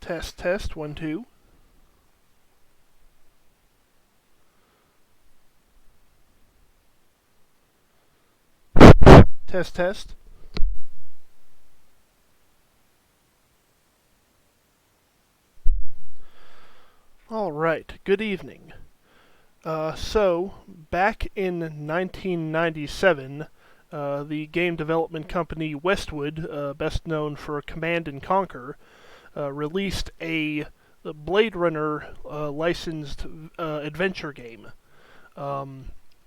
Test, test, 1, 2. Test, test. All right, good evening. Back in 1997, the game development company Westwood, best known for Command and Conquer, released a Blade Runner licensed adventure game,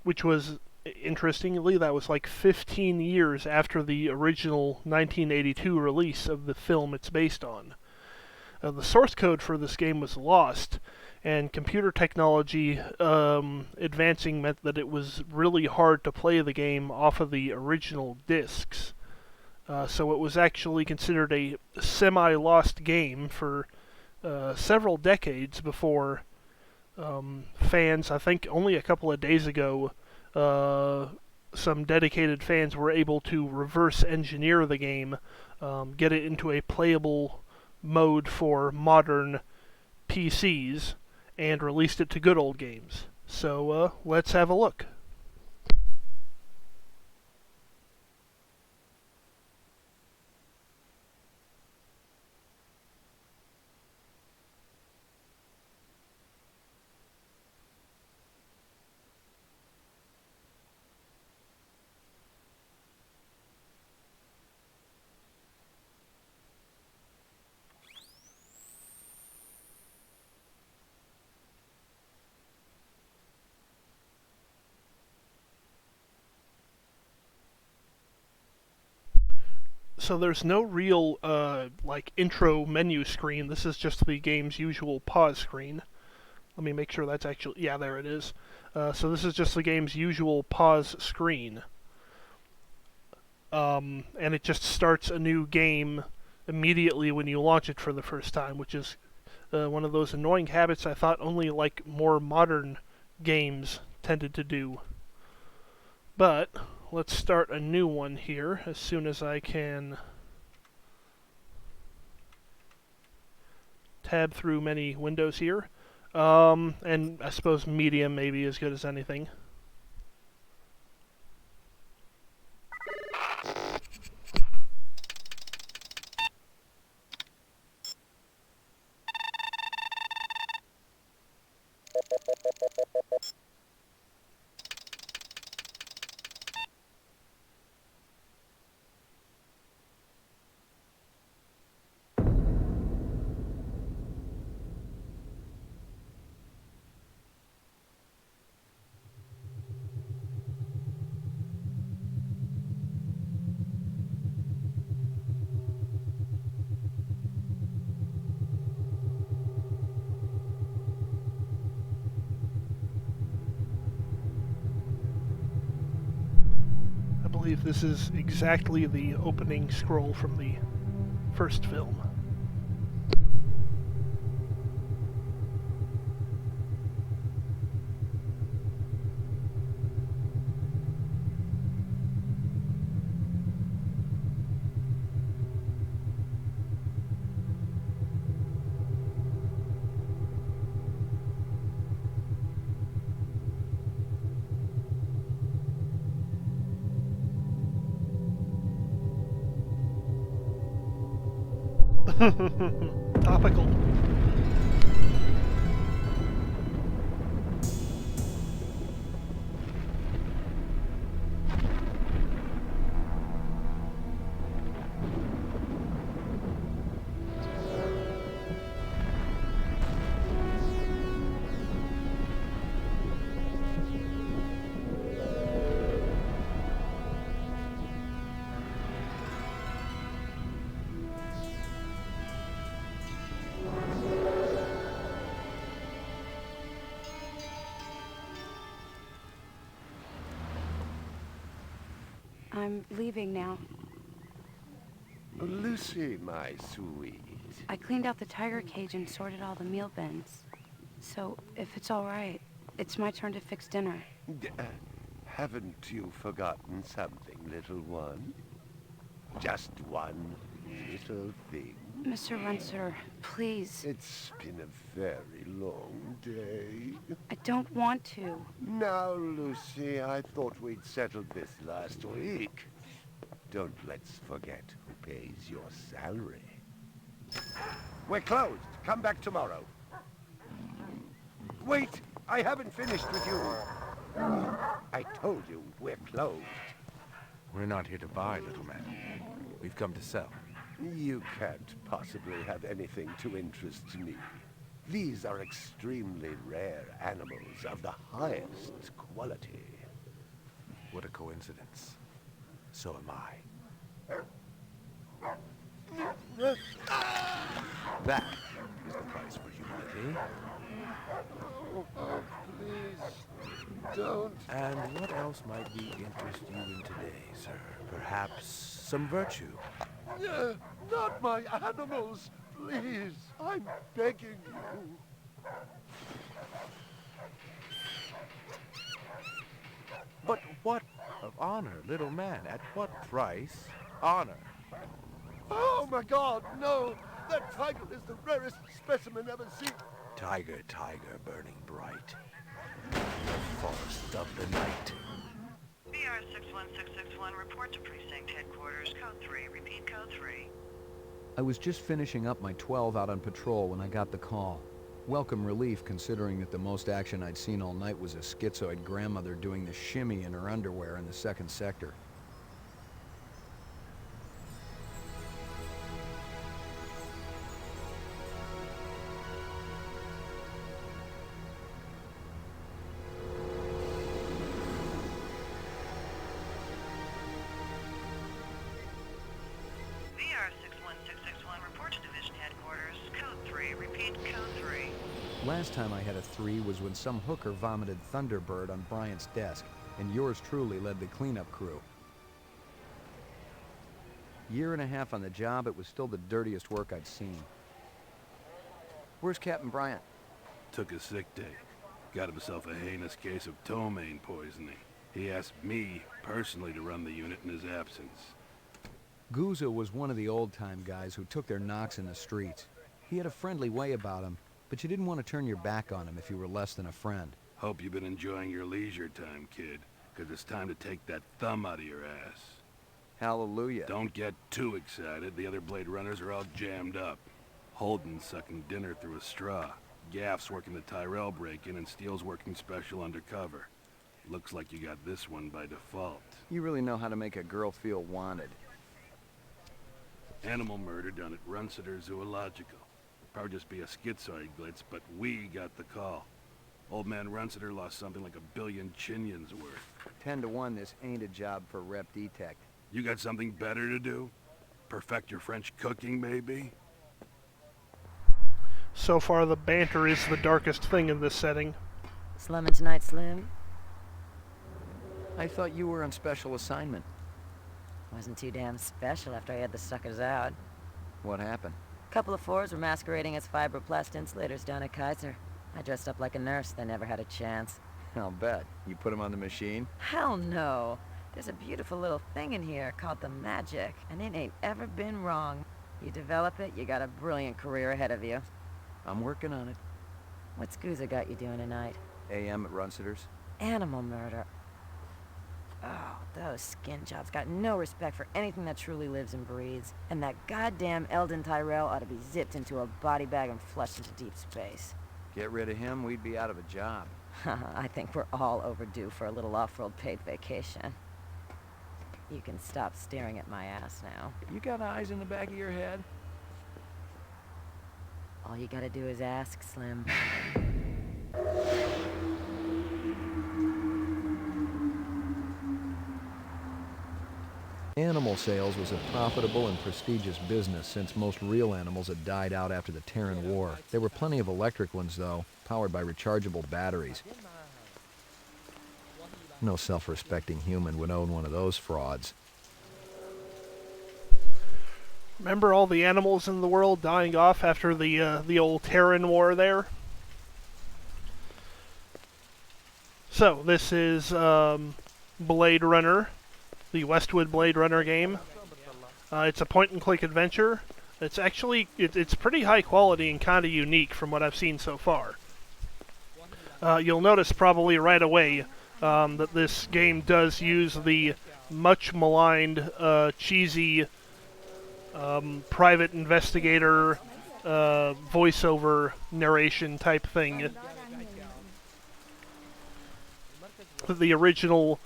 which was, interestingly, that was like 15 years after the original 1982 release of the film it's based on. The source code for this game was lost, and computer technology advancing meant that it was really hard to play the game off of the original discs. So it was actually considered a semi-lost game for several decades before fans, I think only a couple of days ago, some dedicated fans were able to reverse engineer the game, get it into a playable mode for modern PCs, and released it to good old games. So let's have a look. So there's no real intro menu screen. This is just the game's usual pause screen. Let me make sure that's actually, yeah, there it is. So this is just the game's usual pause screen. And it just starts a new game immediately when you launch it for the first time, which is one of those annoying habits I thought only like more modern games tended to do. But let's start a new one here as soon as I can tab through many windows here. And I suppose medium may be as good as anything. I believe this is exactly the opening scroll from the first film. Topical. I'm leaving now. Lucy, my sweet. I cleaned out the tiger cage and sorted all the meal bins. So, if it's all right, it's my turn to fix dinner. Haven't you forgotten something, little one? Just one little thing. Mr. Runser, please. It's been a very long day. I don't want to. Now, Lucy, I thought we'd settled this last week. Don't let's forget who pays your salary. We're closed. Come back tomorrow. Wait! I haven't finished with you. I told you we're closed. We're not here to buy, little man. We've come to sell. You can't possibly have anything to interest me. These are extremely rare animals of the highest quality. What a coincidence. So am I. That is the price for humility. Oh, please, don't. And what else might we interest you in today, sir? Perhaps some virtue? Not my animals, please. I'm begging you. But what of honor, little man? At what price? Honor. Oh my God, no! That tiger is the rarest specimen ever seen. Tiger, tiger, burning bright. The forest of the night. BR 61661, report to precinct headquarters, code 3, repeat code 3. I was just finishing up my 12 out on patrol when I got the call. Welcome relief, considering that the most action I'd seen all night was a schizoid grandmother doing the shimmy in her underwear in the 2nd sector. BR 61661, report to division headquarters, code 3, repeat code 3. Last time I had a 3 was when some hooker vomited Thunderbird on Bryant's desk, and yours truly led the cleanup crew. Year and a half on the job, it was still the dirtiest work I'd seen. Where's Captain Bryant? Took a sick day. Got himself a heinous case of ptomaine poisoning. He asked me personally to run the unit in his absence. Gouza was one of the old-time guys who took their knocks in the streets. He had a friendly way about him, but you didn't want to turn your back on him if you were less than a friend. Hope you've been enjoying your leisure time, kid, 'cause it's time to take that thumb out of your ass. Hallelujah. Don't get too excited. The other Blade Runners are all jammed up. Holden's sucking dinner through a straw. Gaff's working the Tyrell break-in, and Steele's working special undercover. Looks like you got this one by default. You really know how to make a girl feel wanted. Animal murder done at Runciter Zoological. Probably just be a schizoid glitz, but we got the call. Old man Runciter lost something like 1 billion chinions worth. 10 to 1, this ain't a job for Rep Detect. You got something better to do? Perfect your French cooking, maybe? So far, the banter is the darkest thing in this setting. Slumming tonight, Slim? I thought you were on special assignment. Wasn't too damn special after I had the suckers out. What happened? Couple of fours were masquerading as fibroplast insulators down at Kaiser. I dressed up like a nurse, they never had a chance. I'll bet. You put him on the machine? Hell no! There's a beautiful little thing in here called the magic, and it ain't ever been wrong. You develop it, you got a brilliant career ahead of you. I'm working on it. What's Gouza got you doing tonight? AM at Runciter's. Animal murder. Oh, those skin jobs got no respect for anything that truly lives and breathes. And that goddamn Eldon Tyrell ought to be zipped into a body bag and flushed into deep space. Get rid of him, we'd be out of a job. I think we're all overdue for a little off-world paid vacation. You can stop staring at my ass now. You got eyes in the back of your head? All you gotta do is ask, Slim. Animal sales was a profitable and prestigious business since most real animals had died out after the Terran War. There were plenty of electric ones, though, powered by rechargeable batteries. No self-respecting human would own one of those frauds. Remember all the animals in the world dying off after the old Terran War there? So, this is Blade Runner, the Westwood Blade Runner game. It's a point-and-click adventure. It's actually it's pretty high quality and kind of unique from what I've seen so far. You'll notice probably right away that this game does use the much maligned, cheesy private investigator voiceover narration type thing. The original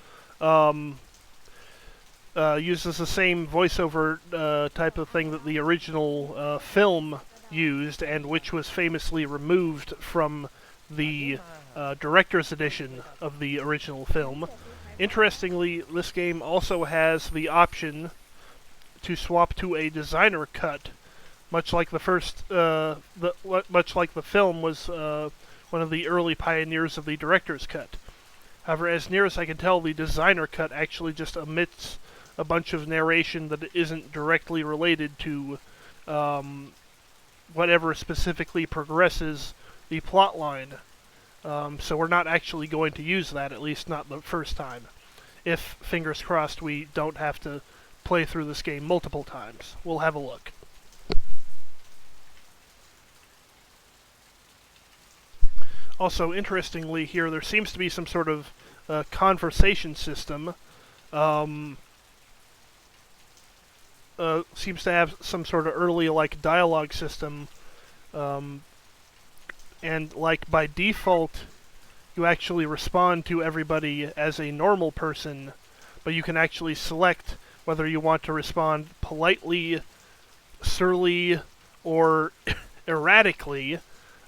uses the same voiceover type of thing that the original film used, and which was famously removed from the director's edition of the original film. Interestingly, this game also has the option to swap to a designer cut, much like the film was one of the early pioneers of the director's cut. However, as near as I can tell, the designer cut actually just omits a bunch of narration that isn't directly related to whatever specifically progresses the plot line. So we're not actually going to use that, at least not the first time. If, fingers crossed, we don't have to play through this game multiple times. We'll have a look. Also, interestingly here, there seems to be some sort of conversation system. Seems to have some sort of early, like, dialogue system. And, like, by default, you actually respond to everybody as a normal person, but you can actually select whether you want to respond politely, surly, or erratically.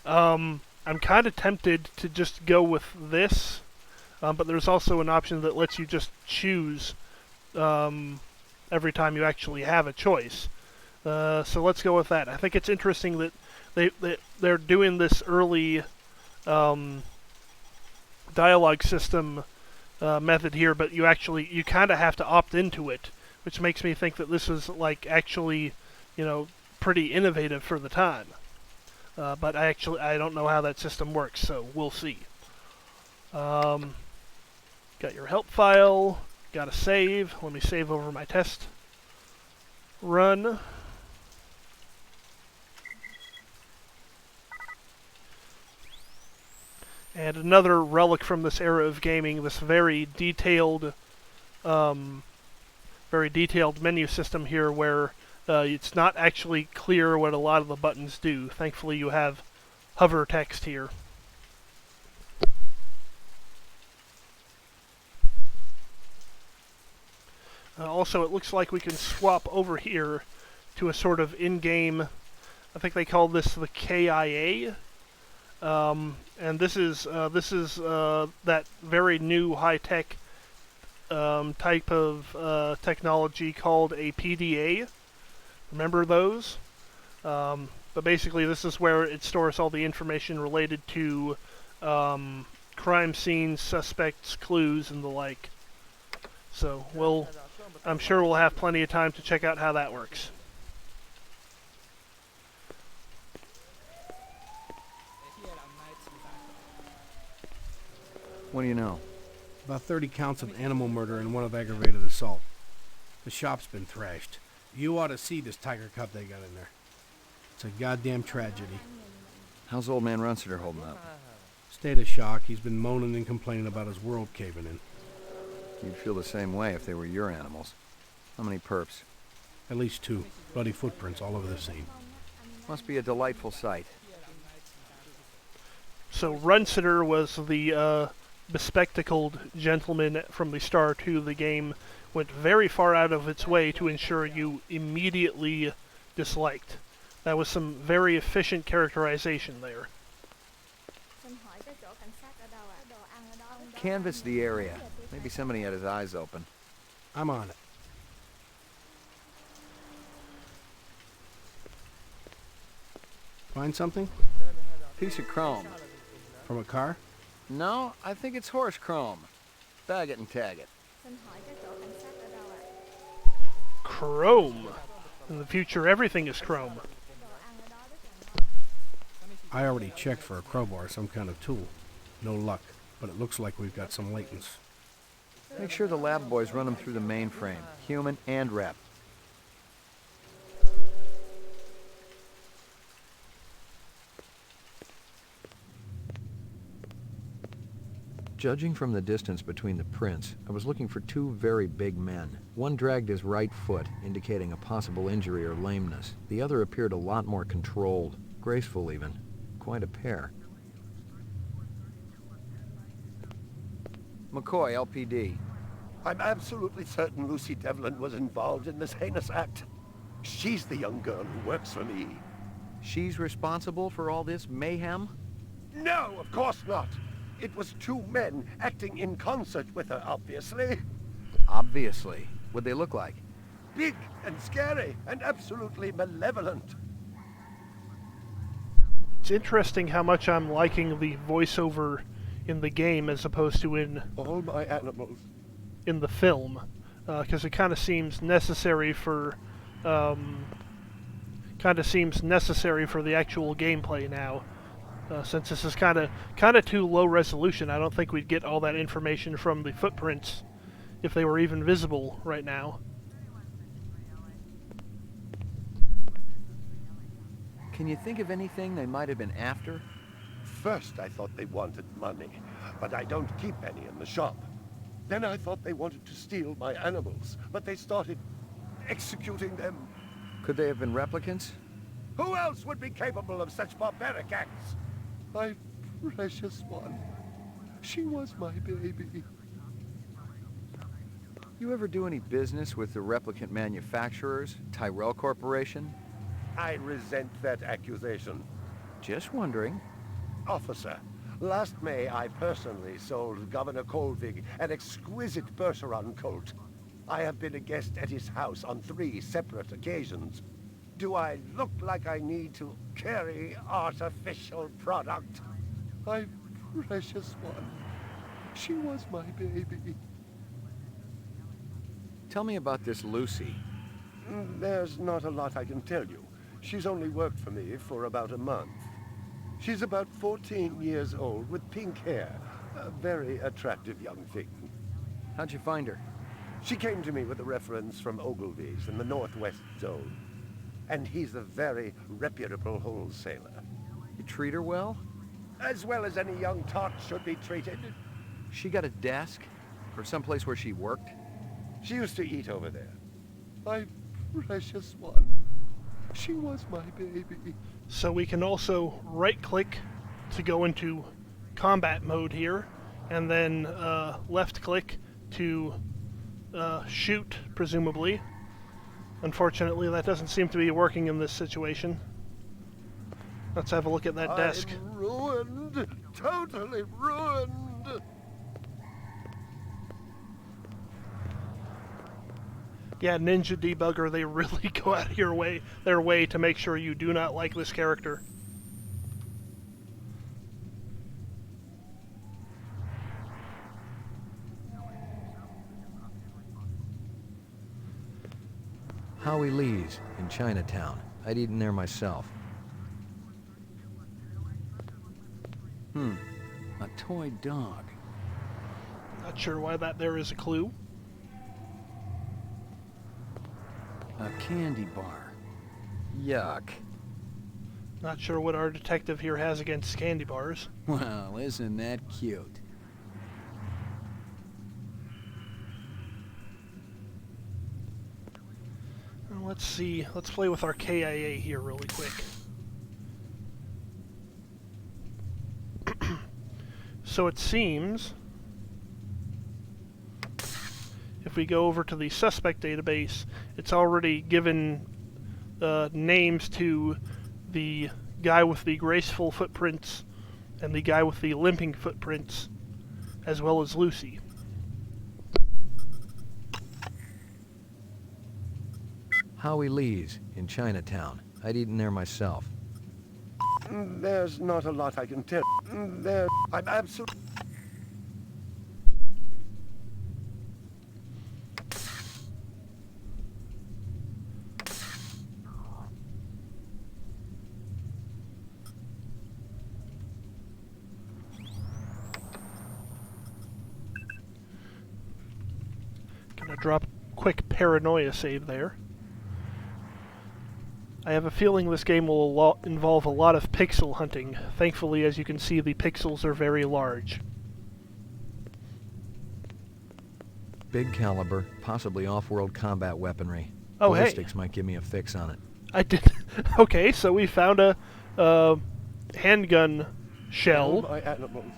I'm kind of tempted to just go with this, but there's also an option that lets you just choose every time you actually have a choice. So let's go with that. I think it's interesting that they're doing this early dialogue system method here, but you kind of have to opt into it, which makes me think that this is like actually, pretty innovative for the time. But I don't know how that system works, so we'll see. Got your help file. Got a save. Let me save over my test run. And another relic from this era of gaming, this very detailed menu system here where it's not actually clear what a lot of the buttons do. Thankfully, you have hover text here. Also, it looks like we can swap over here to a sort of in-game, I think they call this the KIA. And this is that very new high-tech type of technology called a PDA. Remember those? But basically, this is where it stores all the information related to crime scenes, suspects, clues, and the like. So I'm sure we'll have plenty of time to check out how that works. What do you know? About 30 counts of animal murder and one of aggravated assault. The shop's been thrashed. You ought to see this tiger cub they got in there. It's a goddamn tragedy. How's old man Runciter holding up? State of shock. He's been moaning and complaining about his world caving in. You'd feel the same way if they were your animals. How many perps? At least 2. Bloody footprints all over the scene. Must be a delightful sight. So Runciter was the bespectacled gentleman from the start who the game went very far out of its way to ensure you immediately disliked. That was some very efficient characterization there. Canvass the area. Maybe somebody had his eyes open. I'm on it. Find something? Piece of chrome. From a car? No, I think it's horse chrome. Bag it and tag it. Chrome. In the future, everything is chrome. I already checked for a crowbar, some kind of tool. No luck, but it looks like we've got some latents. Make sure the lab boys run them through the mainframe, human and rep. Judging from the distance between the prints, I was looking for two very big men. One dragged his right foot, indicating a possible injury or lameness. The other appeared a lot more controlled, graceful even. Quite a pair. McCoy, LPD. I'm absolutely certain Lucy Devlin was involved in this heinous act. She's the young girl who works for me. She's responsible for all this mayhem? No, of course not. It was two men acting in concert with her, obviously. Obviously. What'd they look like? Big and scary and absolutely malevolent. It's interesting how much I'm liking the voiceover in the game as opposed to in All my animals. in the film, because it kind of seems necessary for the actual gameplay now. Since this is kind of too low resolution, I don't think we'd get all that information from the footprints if they were even visible right now. Can you think of anything they might have been after? First, I thought they wanted money, but I don't keep any in the shop. Then I thought they wanted to steal my animals, but they started executing them. Could they have been replicants? Who else would be capable of such barbaric acts? My precious one. She was my baby. You ever do any business with the replicant manufacturers, Tyrell Corporation? I resent that accusation. Just wondering. Officer, last May I personally sold Governor Colvig an exquisite Bergeron colt. I have been a guest at his house on 3 separate occasions. Do I look like I need to carry artificial product? My precious one. She was my baby. Tell me about this Lucy. There's not a lot I can tell you. She's only worked for me for about a month. She's about 14 years old with pink hair. A very attractive young thing. How'd you find her? She came to me with a reference from Ogilvy's in the Northwest Zone. And he's a very reputable wholesaler. You treat her well? As well as any young tot should be treated. She got a desk? Or someplace where she worked? She used to eat over there. My precious one. She was my baby. So we can also right-click to go into combat mode here, and then left-click to shoot, presumably. Unfortunately, that doesn't seem to be working in this situation. Let's have a look at that desk. I'm ruined. Totally ruined. Yeah, Ninja Debugger, they really go out of their way to make sure you do not like this character. Howie Lee's in Chinatown. I'd eaten there myself. A toy dog. Not sure why that there is a clue. A candy bar. Yuck. Not sure what our detective here has against candy bars. Well, isn't that cute? Let's see. Let's play with our KIA here really quick. So it seems if we go over to the suspect database, it's already given names to the guy with the graceful footprints and the guy with the limping footprints, as well as Lucy. Howie Lee's in Chinatown. I'd eaten there myself. There's not a lot I can tell. I'm absolutely... Gonna drop a quick paranoia save there. I have a feeling this game will involve a lot of pixel hunting. Thankfully, as you can see, the pixels are very large. Big caliber, possibly off-world combat weaponry. Oh, hey. Ballistics might give me a fix on it. I did. Okay, so we found a handgun shell My animals.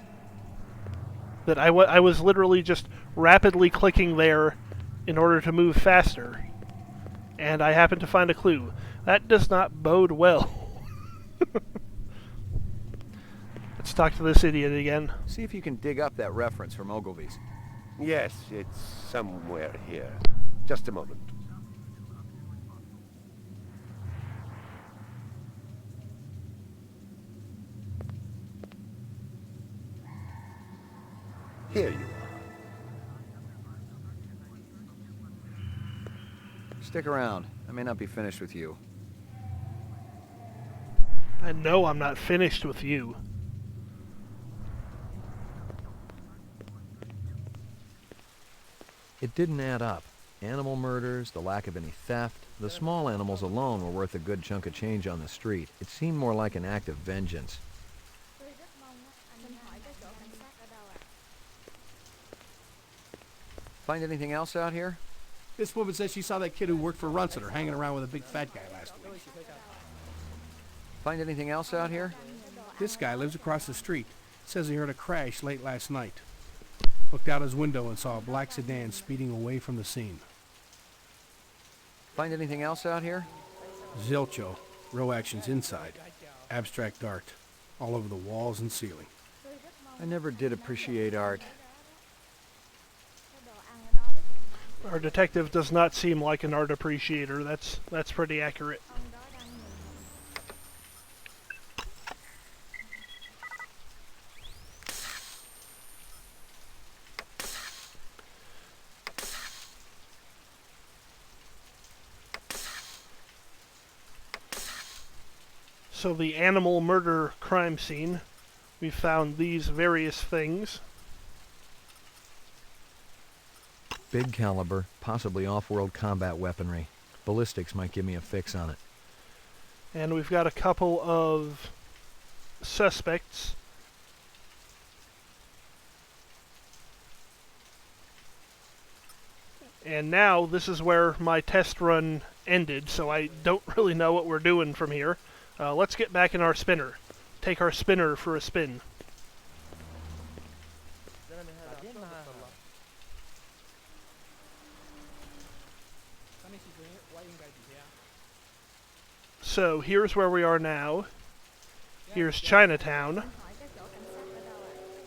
that I was literally just rapidly clicking there in order to move faster. And I happened to find a clue. That does not bode well. Let's talk to this idiot again. See if you can dig up that reference from Ogilvy's. Yes, it's somewhere here. Just a moment. Here you are. Stick around. I may not be finished with you. I know I'm not finished with you. It didn't add up. Animal murders, the lack of any theft. The small animals alone were worth a good chunk of change on the street. It seemed more like an act of vengeance. Find anything else out here? This woman says she saw that kid who worked for Runciter hanging around with a big fat guy last week. Find anything else out here? This guy lives across the street. Says he heard a crash late last night. Looked out his window and saw a black sedan speeding away from the scene. Find anything else out here? Zilcho. Row actions inside. Abstract art. All over the walls and ceiling. I never did appreciate art. Our detective does not seem like an art appreciator. That's pretty accurate. So the animal murder crime scene, we found these various things. Big caliber, possibly off-world combat weaponry. Ballistics might give me a fix on it. And we've got a couple of suspects. And now this is where my test run ended, so I don't really know what we're doing from here. Let's get back in our spinner. Take our spinner for a spin. So here's where we are now. Here's Chinatown.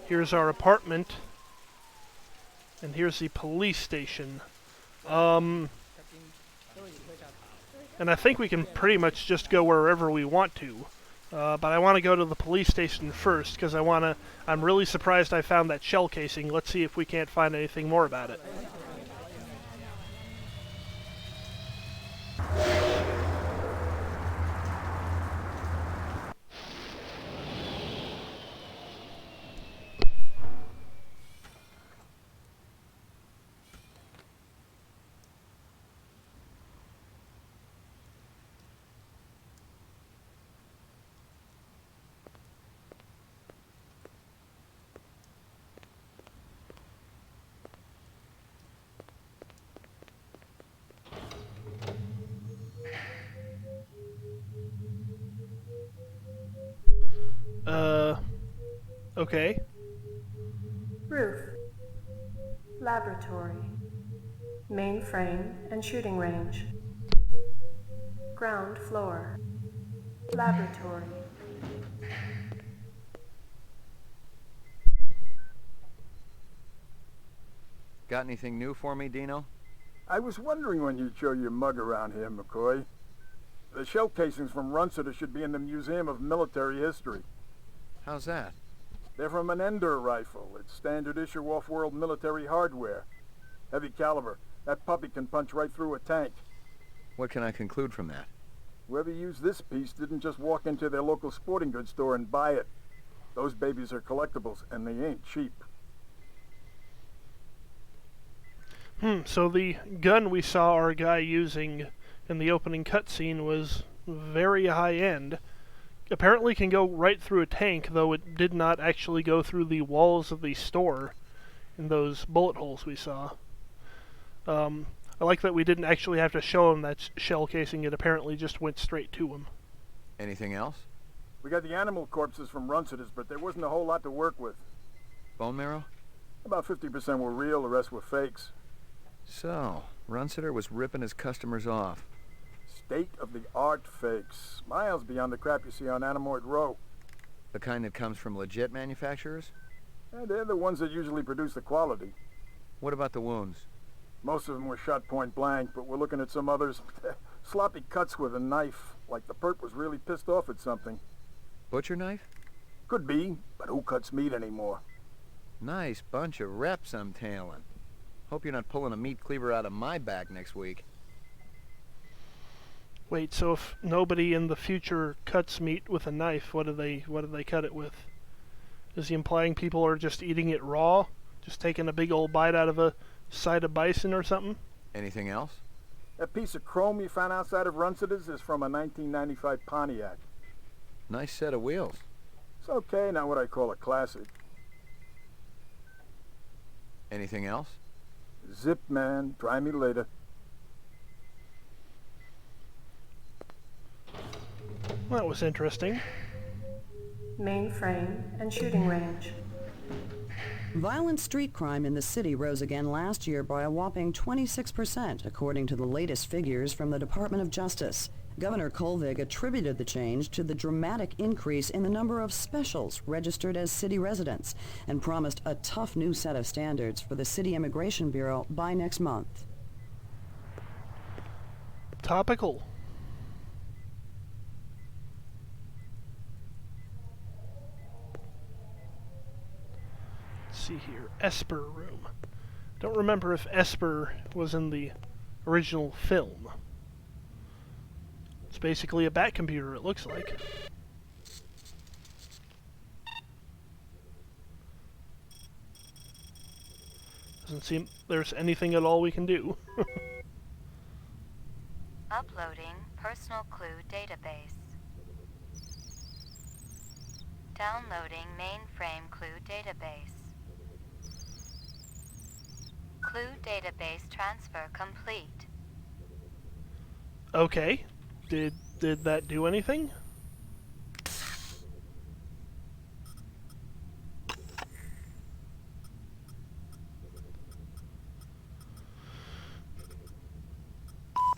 Here's our apartment. And here's the police station. And I think we can pretty much just go wherever we want to. But I want to go to the police station first, because I'm really surprised I found that shell casing. Let's see if we can't find anything more about it. Okay. Roof. Laboratory. Mainframe and shooting range. Ground floor. Laboratory. Got anything new for me, Dino? I was wondering when you'd show your mug around here, McCoy. The shell casings from Runciter should be in the Museum of Military History. How's that? They're from an Ender rifle. It's standard issue off-world military hardware. Heavy caliber. That puppy can punch right through a tank. What can I conclude from that? Whoever used this piece didn't just walk into their local sporting goods store and buy it. Those babies are collectibles, and they ain't cheap. So the gun we saw our guy using in the opening cutscene was very high-end. Apparently can go right through a tank, though it did not actually go through the walls of the store in those bullet holes we saw. I like that we didn't actually have to show him that shell casing. It apparently just went straight to him. Anything else? We got the animal corpses from Runciter's, but there wasn't a whole lot to work with. Bone marrow? About 50% were real, the rest were fakes. So, Runciter was ripping his customers off. State-of-the-art fakes. Miles beyond the crap you see on Anamoid Row. The kind that comes from legit manufacturers? And they're the ones that usually produce the quality. What about the wounds? Most of them were shot point blank, but we're looking at some others. Sloppy cuts with a knife, like the perp was really pissed off at something. Butcher knife? Could be, but who cuts meat anymore? Nice bunch of reps I'm tailing. Hope you're not pulling a meat cleaver out of my back next week. Wait, so if nobody in the future cuts meat with a knife, what do they cut it with? Is he implying people are just eating it raw? Just taking a big old bite out of a side of bison or something? Anything else? That piece of chrome you found outside of Runciter's is from a 1995 Pontiac. Nice set of wheels. It's okay, not what I call a classic. Anything else? Zip, man. Try me later. That was interesting. Mainframe and shooting range. Violent street crime in the city rose again last year by a whopping 26%, according to the latest figures from the Department of Justice. Governor Kolvig attributed the change to the dramatic increase in the number of specials registered as city residents and promised a tough new set of standards for the City Immigration Bureau by next month. Topical. Let's see here. Esper Room. Don't remember if Esper was in the original film. It's basically a bat computer, it looks like. Doesn't seem there's anything at all we can do. Uploading personal clue database. Downloading mainframe clue database. Clue database transfer complete. Okay. Did that do anything?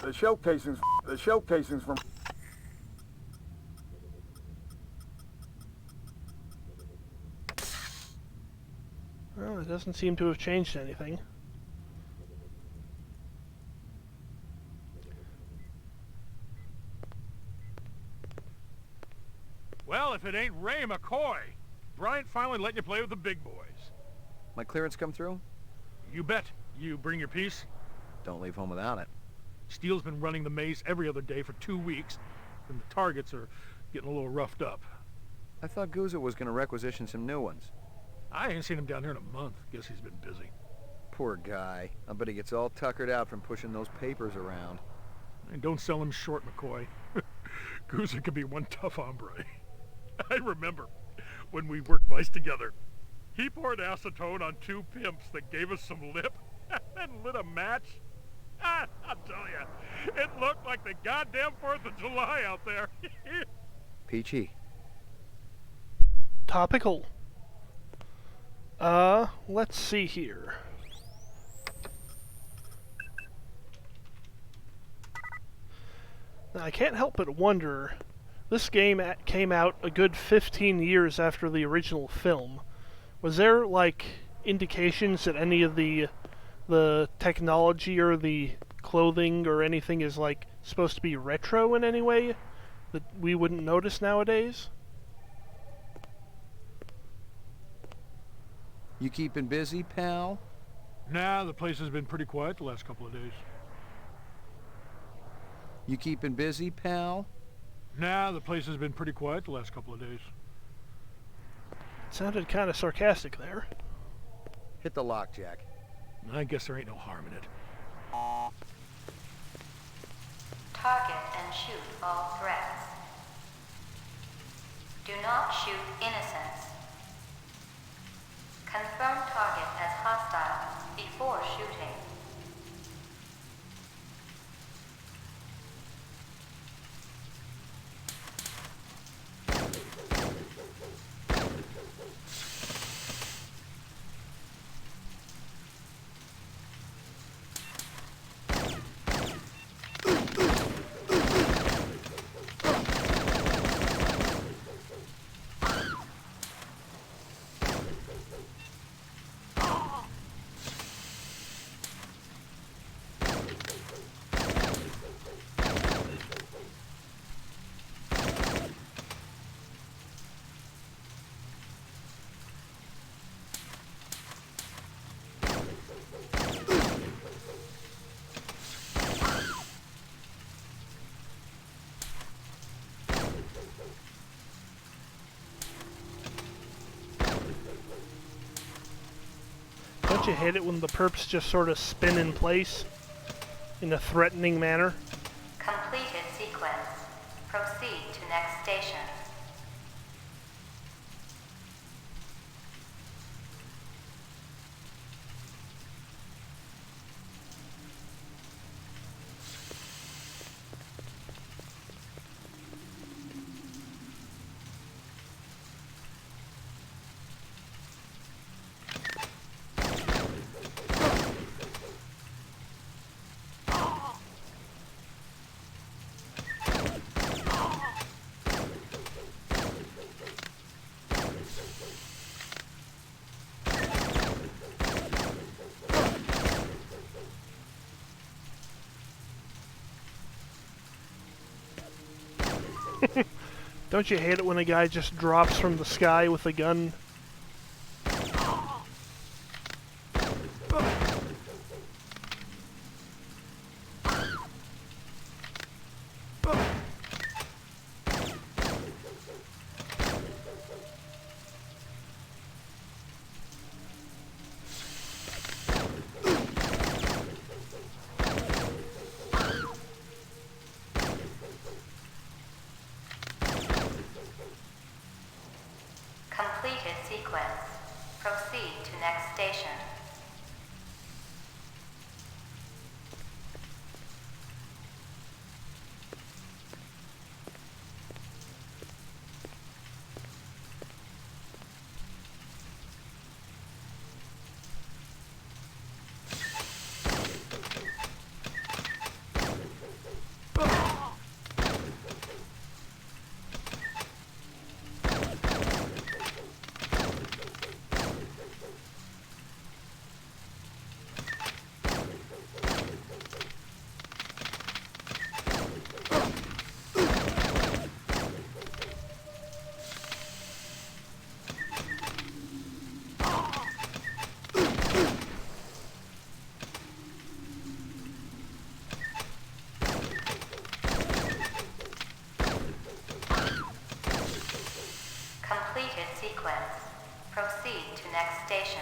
The shell casings from... Well, it doesn't seem to have changed anything. Well, if it ain't Ray McCoy. Bryant finally letting you play with the big boys. My clearance come through? You bet. You bring your piece? Don't leave home without it. Steele's been running the maze every other day for 2 weeks, and the targets are getting a little roughed up. I thought Gouza was going to requisition some new ones. I ain't seen him down here in a month. Guess he's been busy. Poor guy. I bet he gets all tuckered out from pushing those papers around. And don't sell him short, McCoy. Gouza can be one tough hombre. I remember when we worked Vice together. He poured acetone on 2 pimps that gave us some lip and lit a match. I'll tell you, it looked like the goddamn 4th of July out there. Peachy. Topical. Let's see here. Now, I can't help but wonder, this game came out a good 15 years after the original film. Was there, like, indications that any of the technology or the clothing or anything is, like, supposed to be retro in any way that we wouldn't notice nowadays? You keeping busy, pal? Nah, the place has been pretty quiet the last couple of days. You keeping busy, pal? Nah, the place has been pretty quiet the last couple of days. Sounded kind of sarcastic there. Hit the lock, Jack. I guess there ain't no harm in it. Target and shoot all threats. Do not shoot innocents. Confirm target as hostile before shooting. Don't you hate it when the perps just sort of spin in place in a threatening manner? Completed sequence. Proceed to next station. Don't you hate it when a guy just drops from the sky with a gun? Completed sequence. Proceed to next station. Completed sequence. Proceed to next station.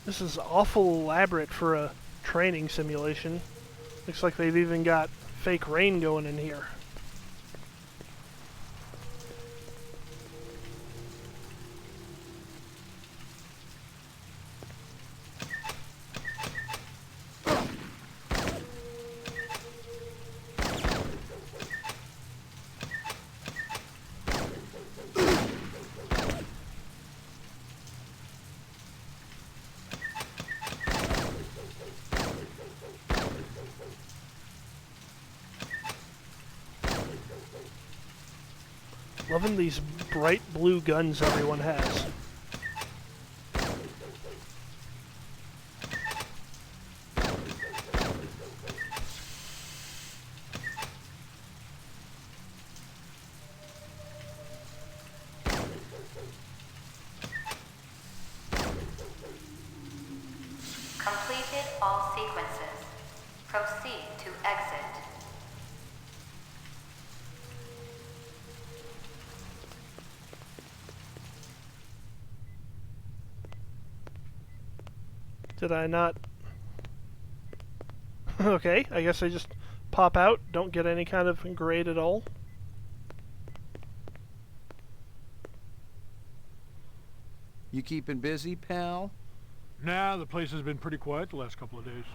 This is awful elaborate for a training simulation. Looks like they've even got fake rain going in here. Loving these bright blue guns everyone has. Completed all sequences. Proceed to exit. Did I not? Okay, I guess I just pop out, don't get any kind of grade at all. You keeping busy, pal? Nah, the place has been pretty quiet the last couple of days.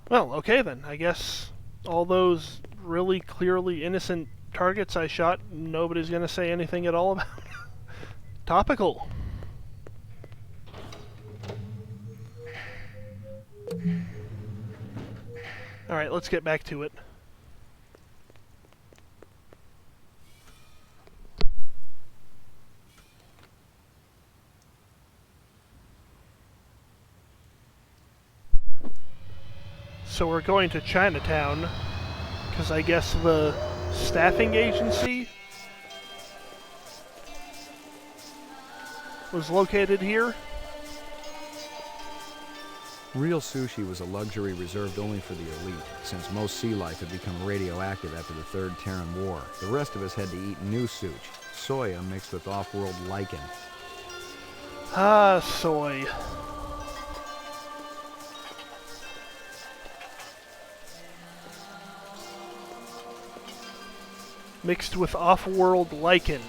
Well, okay then. I guess all those really clearly innocent targets I shot, nobody's gonna say anything at all about. Topical. Alright, let's get back to it. So we're going to Chinatown, because I guess the staffing agency was located here. Real sushi was a luxury reserved only for the elite, since most sea life had become radioactive after the Third Terran War. The rest of us had to eat new sushi, soya mixed with off-world lichen. Ah, soy. Mixed with off-world lichen.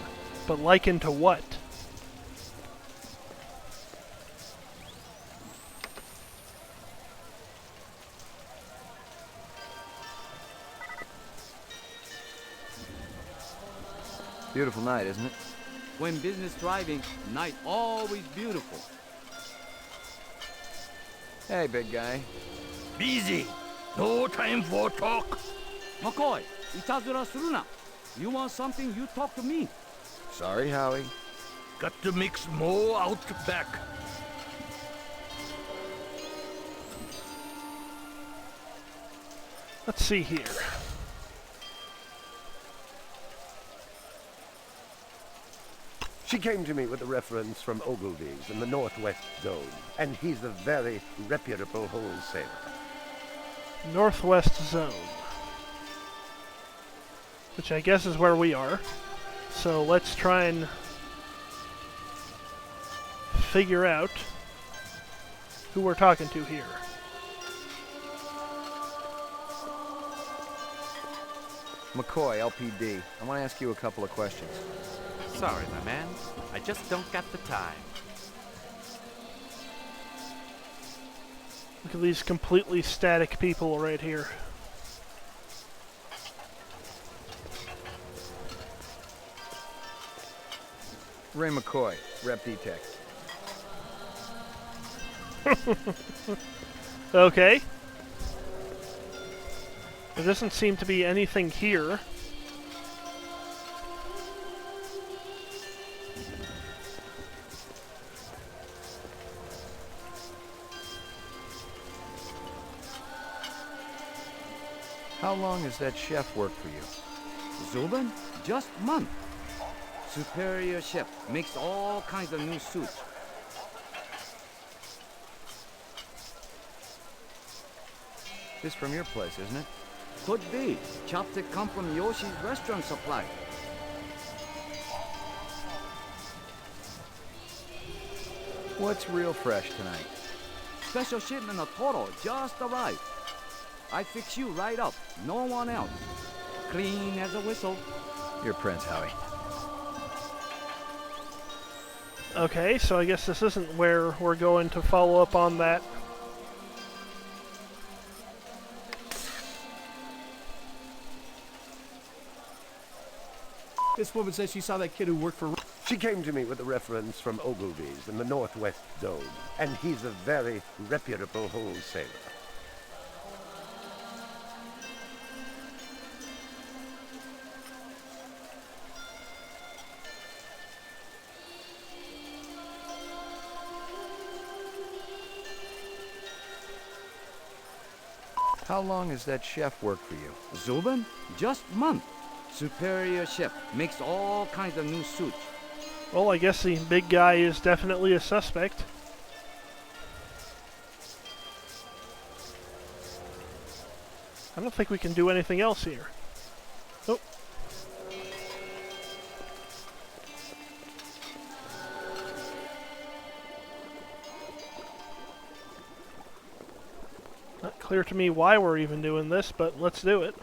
But lichen to what? Beautiful night, isn't it? When business driving, night always beautiful. Hey, big guy. Busy. No time for talk. McCoy, itazura suru na. You want something, you talk to me. Sorry, Howie. Got to mix more out back. Let's see here. She came to me with a reference from Ogilvy's in the Northwest Zone, and he's a very reputable wholesaler. Northwest Zone. Which I guess is where we are. So let's try and figure out who we're talking to here. McCoy, LPD. I want to ask you a couple of questions. Sorry, my man. I just don't got the time. Look at these completely static people right here. Ray McCoy, Rep D-Tech. Okay. There doesn't seem to be anything here. How long has that chef worked for you? Zubin? Just month. Superior chef makes all kinds of new suits. This from your place, isn't it? Could be. Chopstick come from Yoshi's restaurant supply. What's real fresh tonight? Special shipment of Toro just arrived. I fix you right up. No one else. Clean as a whistle. Your Prince, Howie. Okay, so I guess this isn't where we're going to follow up on that. This woman says she saw that kid who worked for... She came to me with a reference from Ogilvy's in the Northwest Zone, and he's a very reputable wholesaler. How long has that chef worked for you? Zubin? Just month. Superior chef makes all kinds of new suits. Well, I guess the big guy is definitely a suspect. I don't think we can do anything else here. Oh. Not clear to me why we're even doing this, but let's do it.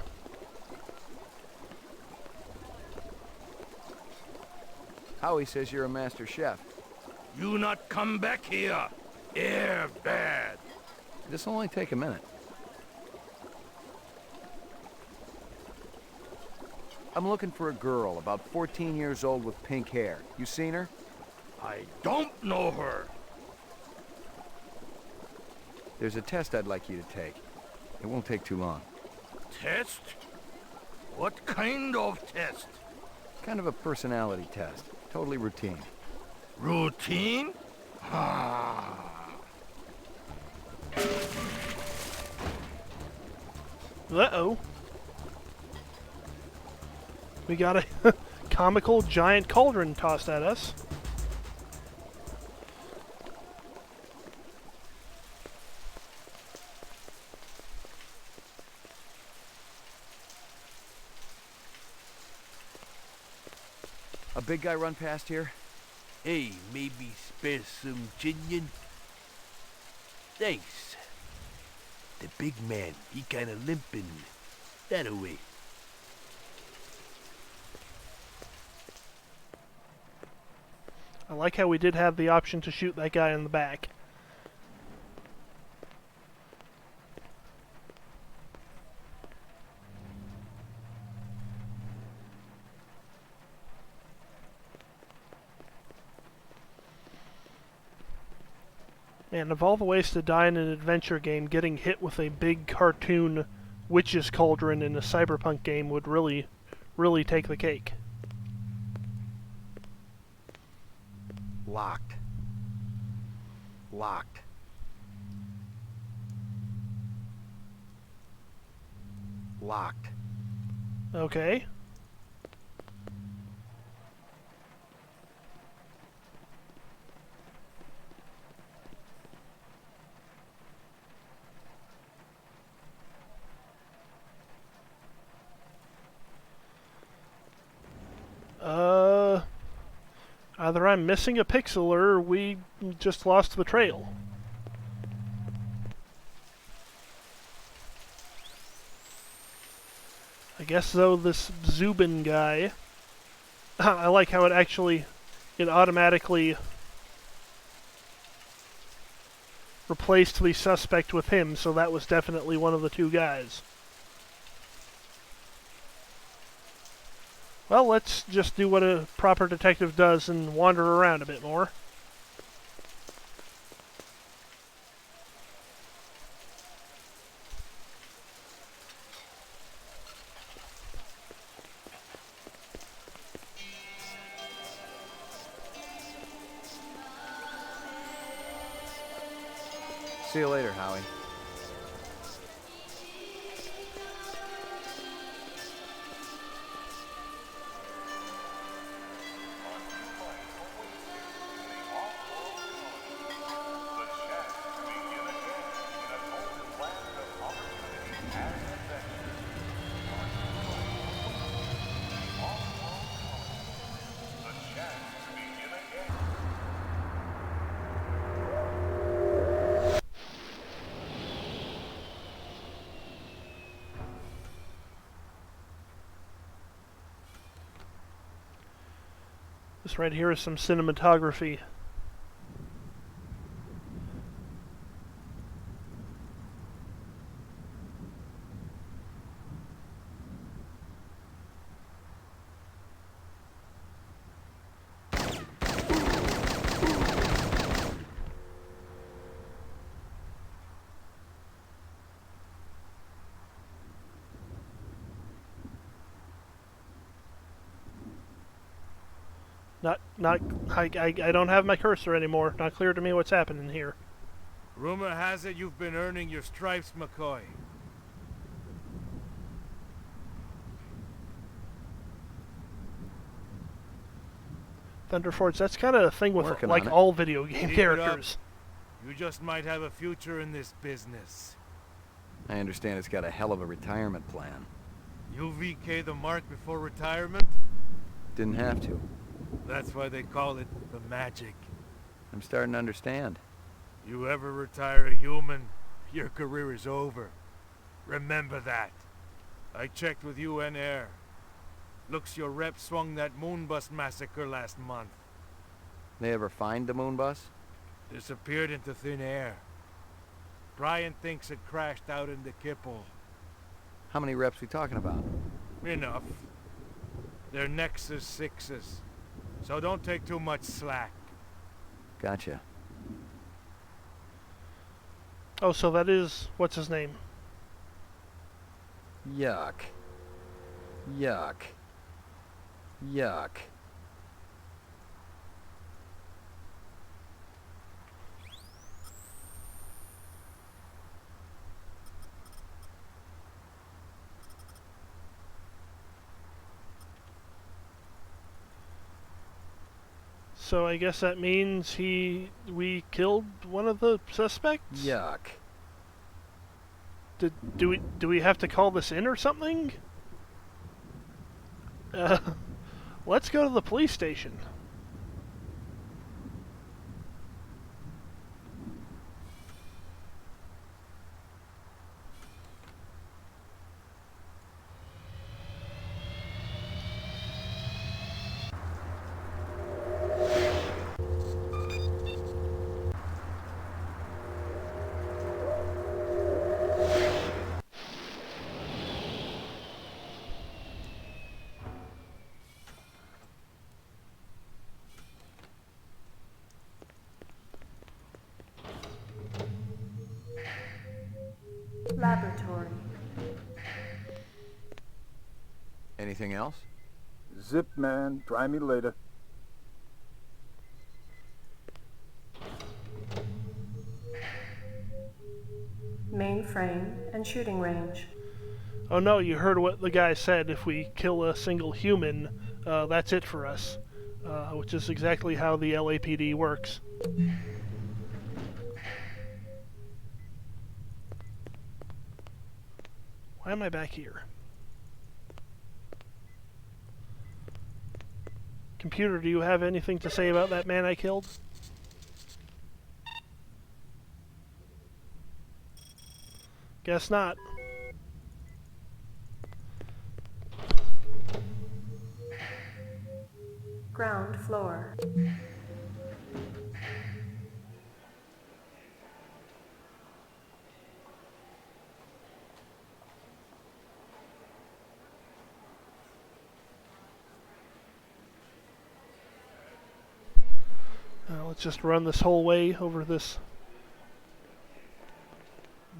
Howie says you're a master chef. You not come back here. Air bad. This'll only take a minute. I'm looking for a girl, about 14 years old with pink hair. You seen her? I don't know her. There's a test I'd like you to take. It won't take too long. Test? What kind of test? Kind of a personality test. Totally routine. Routine? Ah. Uh-oh. We got a comical giant cauldron tossed at us. A big guy run past here? Hey, maybe spare some chinion? Thanks. The big man, he kinda limping. That away. I like how we did have the option to shoot that guy in the back. Man, of all the ways to die in an adventure game, getting hit with a big cartoon witch's cauldron in a cyberpunk game would really, really take the cake. Locked. Locked. Locked. Okay. Either I'm missing a pixel or we just lost the trail. I guess, though, this Zubin guy... I like how it automatically replaced the suspect with him, so that was definitely one of the two guys. Well, let's just do what a proper detective does and wander around a bit more. See you later, Howie. This right here is some cinematography. I don't have my cursor anymore. Not clear to me what's happening here. Rumor has it you've been earning your stripes, McCoy. Thunderforge, that's kind of a thing with like all video game Keep characters. You just might have a future in this business. I understand it's got a hell of a retirement plan. You VK the mark before retirement? Didn't have to. That's why they call it the magic. I'm starting to understand. You ever retire a human, your career is over. Remember that. I checked with UN Air. Looks your rep swung that moonbus massacre last month. They ever find the moon bus? Disappeared into thin air. Brian thinks it crashed out in the Kipple. How many reps we talking about? Enough. They're Nexus 6s. So don't take too much slack. Gotcha. Oh, so that is... what's his name? Yuck. Yuck. Yuck. So I guess that means we killed one of the suspects? Yuck. Do we have to call this in or something? Let's go to the police station. Anything else? Zip, man. Try me later. Mainframe and shooting range. Oh no, you heard what the guy said. If we kill a single human, that's it for us. Which is exactly how the LAPD works. Why am I back here? Computer, do you have anything to say about that man I killed? Guess not. Ground floor. Let's just run this whole way over this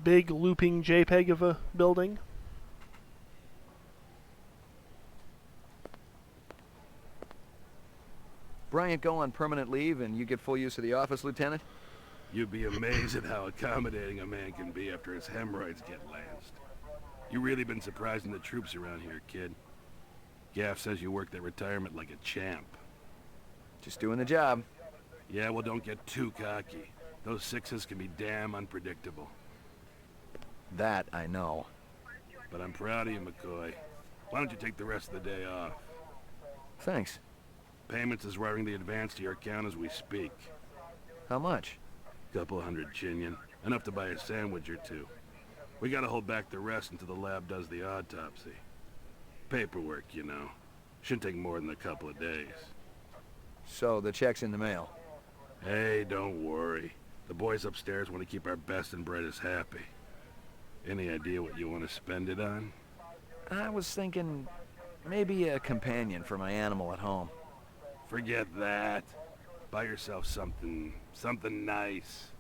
big looping JPEG of a building. Bryant go on permanent leave and you get full use of the office, Lieutenant? You'd be amazed at how accommodating a man can be after his hemorrhoids get lanced. You really been surprising the troops around here, kid. Gaff says you worked at retirement like a champ. Just doing the job. Yeah, well, don't get too cocky. Those sixes can be damn unpredictable. That I know. But I'm proud of you, McCoy. Why don't you take the rest of the day off? Thanks. Payments is wiring the advance to your account as we speak. How much? Couple hundred Chinian. Enough to buy a sandwich or two. We gotta hold back the rest until the lab does the autopsy. Paperwork, you know. Shouldn't take more than a couple of days. So the check's in the mail. Hey, don't worry. The boys upstairs want to keep our best and brightest happy. Any idea what you want to spend it on? I was thinking maybe a companion for my animal at home. Forget that. Buy yourself something nice.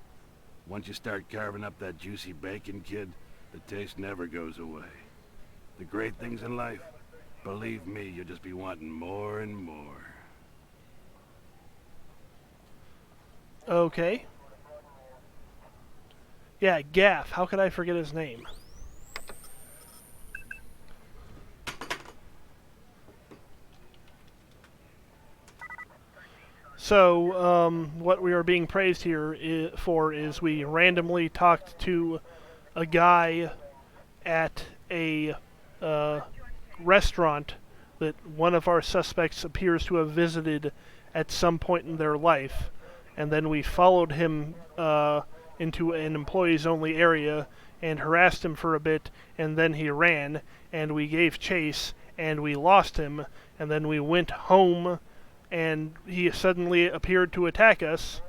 Once you start carving up that juicy bacon, kid, the taste never goes away. The great things in life, believe me, you'll just be wanting more and more. Okay. Yeah, Gaff. How could I forget his name? So, what we are being praised here for is we randomly talked to a guy at a restaurant that one of our suspects appears to have visited at some point in their life. And then we followed him into an employees-only area and harassed him for a bit, and then he ran, and we gave chase, and we lost him, and then we went home, and he suddenly appeared to attack us,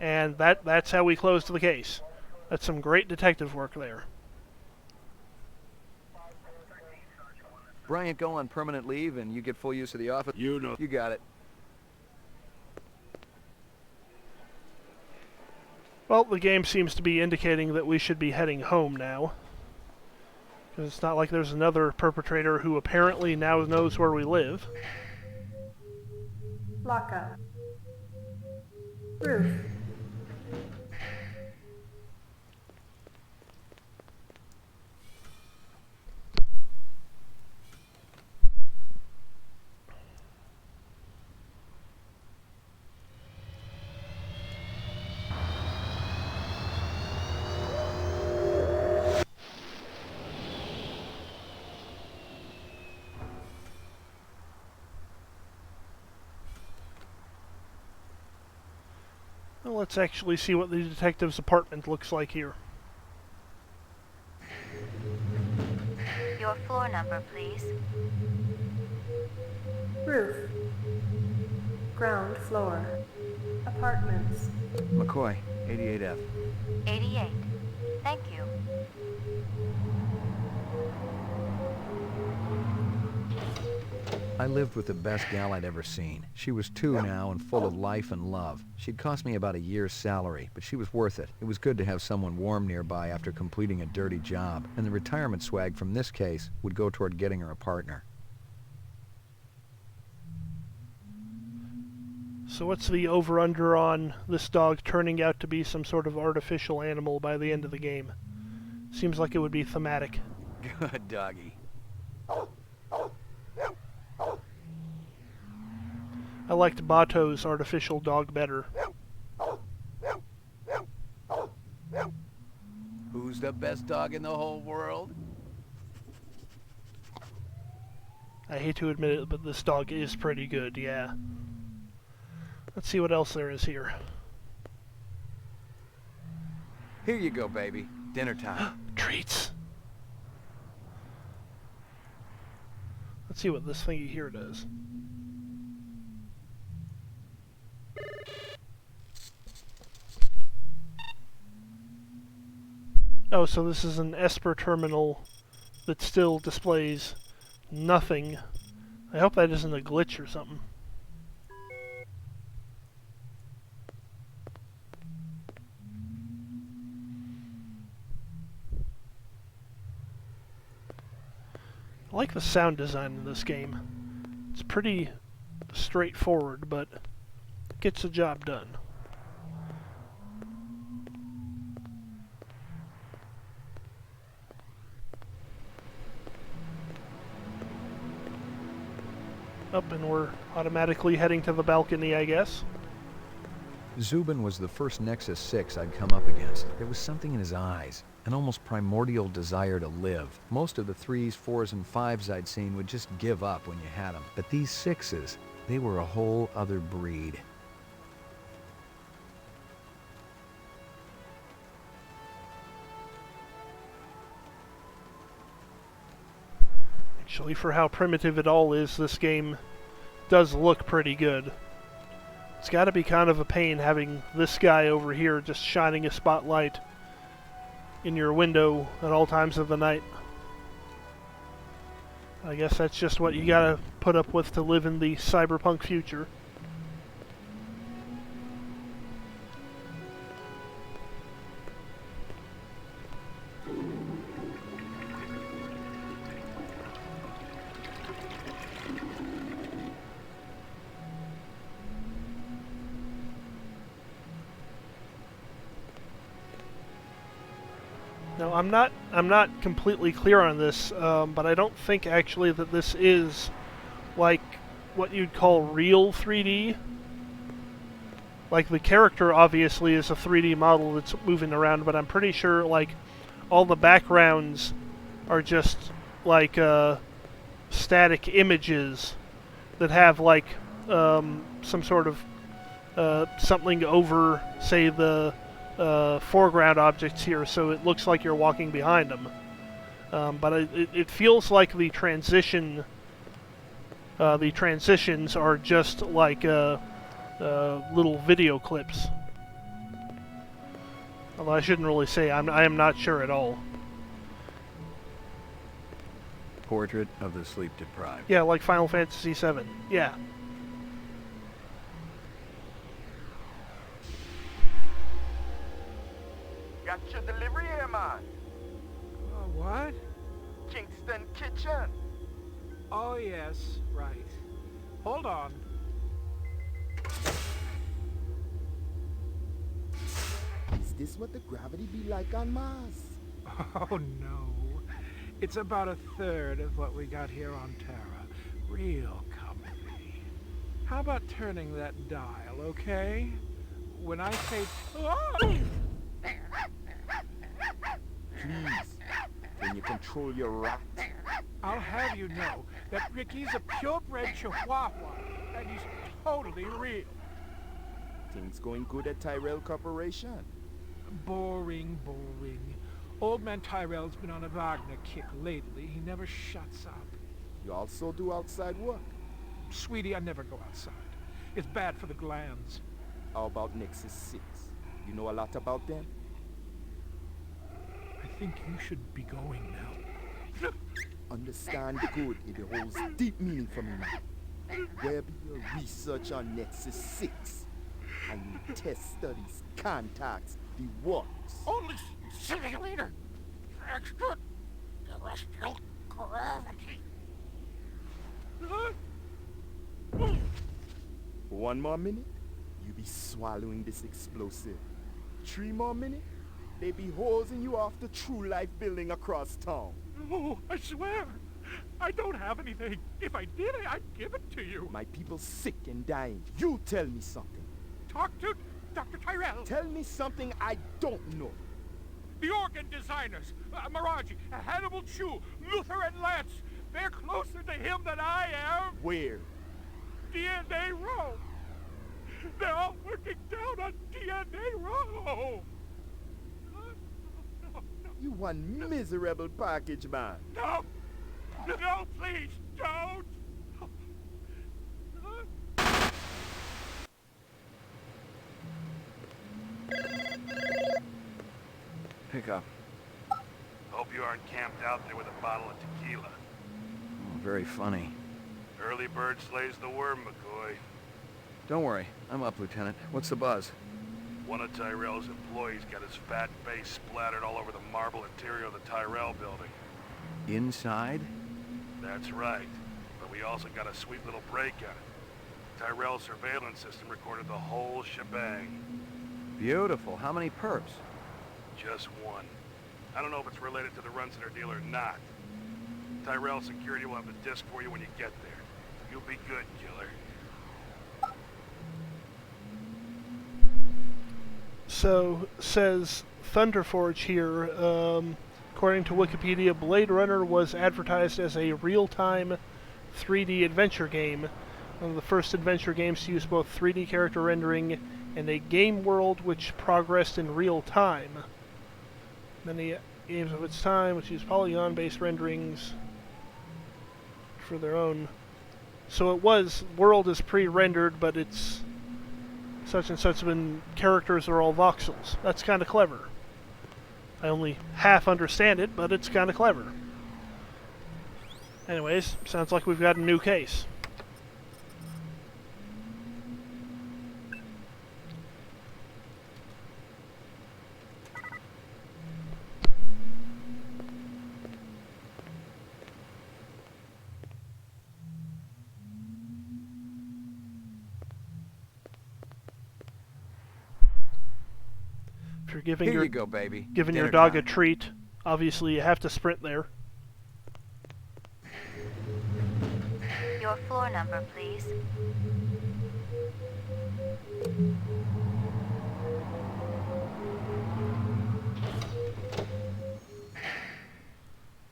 and that's how we closed the case. That's some great detective work there. Bryant go on permanent leave and you get full use of the office? You know. You got it. Well, the game seems to be indicating that we should be heading home now. Because it's not like there's another perpetrator who apparently now knows where we live. Lockup. Roof. Well, let's actually see what the detective's apartment looks like here. Your floor number, please. Roof. Ground floor. Apartments. McCoy, 88F. 88. Thank you. I lived with the best gal I'd ever seen. She was 2 now and full of life and love. She'd cost me about a year's salary, but she was worth it. It was good to have someone warm nearby after completing a dirty job, and the retirement swag from this case would go toward getting her a partner. So what's the over-under on this dog turning out to be some sort of artificial animal by the end of the game? Seems like it would be thematic. Good doggy. I liked Bato's artificial dog better. Who's the best dog in the whole world? I hate to admit it, but this dog is pretty good, yeah. Let's see what else there is here. Here you go, baby. Dinner time. Treats! Let's see what this thingy here does. Oh, so this is an Esper terminal that still displays nothing. I hope that isn't a glitch or something. I like the sound design in this game. It's pretty straightforward, but it gets the job done. Up, and we're automatically heading to the balcony, I guess. Zubin was the first Nexus 6 I'd come up against. There was something in his eyes, an almost primordial desire to live. Most of the 3s, 4s, and 5s I'd seen would just give up when you had them. But these 6s, they were a whole other breed. Actually, for how primitive it all is, this game does look pretty good. It's got to be kind of a pain having this guy over here just shining a spotlight in your window at all times of the night. I guess that's just what you gotta put up with to live in the cyberpunk future. Now, I'm not completely clear on this, but I don't think actually that this is like what you'd call real 3D. Like, the character obviously is a 3D model that's moving around, but I'm pretty sure like all the backgrounds are just like static images that have like some sort of something over, say, the foreground objects here, so it looks like you're walking behind them. But it feels like the transitions are just like little video clips. Although I shouldn't really say I am not sure at all. Portrait of the sleep deprived. Yeah, like Final Fantasy VII. Yeah. Got your delivery here, man. What? Kingston Kitchen. Oh, yes, right. Hold on. Is this what the gravity be like on Mars? Oh, no. It's about a third of what we got here on Terra. Real comfy. How about turning that dial, okay? When I say... Oh! Please, can you control your rat? I'll have you know that Ricky's a purebred Chihuahua, and he's totally real. Things going good at Tyrell Corporation? Boring, boring. Old man Tyrell's been on a Wagner kick lately. He never shuts up. You also do outside work? Sweetie, I never go outside. It's bad for the glands. How about Nexus 6? You know a lot about them? I think you should be going now. Understand good, it holds deep meaning for me now. Where be your research on Nexus 6? And your test studies, contacts, the works? Only simulator. Extraterrestrial gravity. One more minute, You be swallowing this explosive. 3 more minutes, they be hosing you off the True Life building across town. No, I swear. I don't have anything. If I did, I'd give it to you. My people sick and dying. You tell me something. Talk to Dr. Tyrell. Tell me something I don't know. The organ designers, Miraji, Hannibal Chu, Luther, and Lance. They're closer to him than I am. Where? DNA Row. They're all working down on DNA Row. You one miserable package man. No! No, please, don't! Pick up. Hope you aren't camped out there with a bottle of tequila. Oh, very funny. Early bird slays the worm, McCoy. Don't worry. I'm up, Lieutenant. What's the buzz? One of Tyrell's employees got his fat face splattered all over the marble interior of the Tyrell building. Inside? That's right. But we also got a sweet little break on it. Tyrell's surveillance system recorded the whole shebang. Beautiful. How many perps? Just one. I don't know if it's related to the Runcitor deal or not. Tyrell Security will have the disc for you when you get there. You'll be good, killer. So, says Thunderforge here, according to Wikipedia, Blade Runner was advertised as a real-time 3D adventure game. One of the first adventure games to use both 3D character rendering and a game world which progressed in real time. Many games of its time which use polygon-based renderings for their own. So it was, world is pre-rendered, but it's such and such when characters are all voxels. That's kind of clever. I only half understand it, but it's kind of clever. Anyways, sounds like we've got a new case. If you're giving Here you go, baby. Giving your Dinner dog a time. treat, obviously you have to sprint there. Your floor number, please.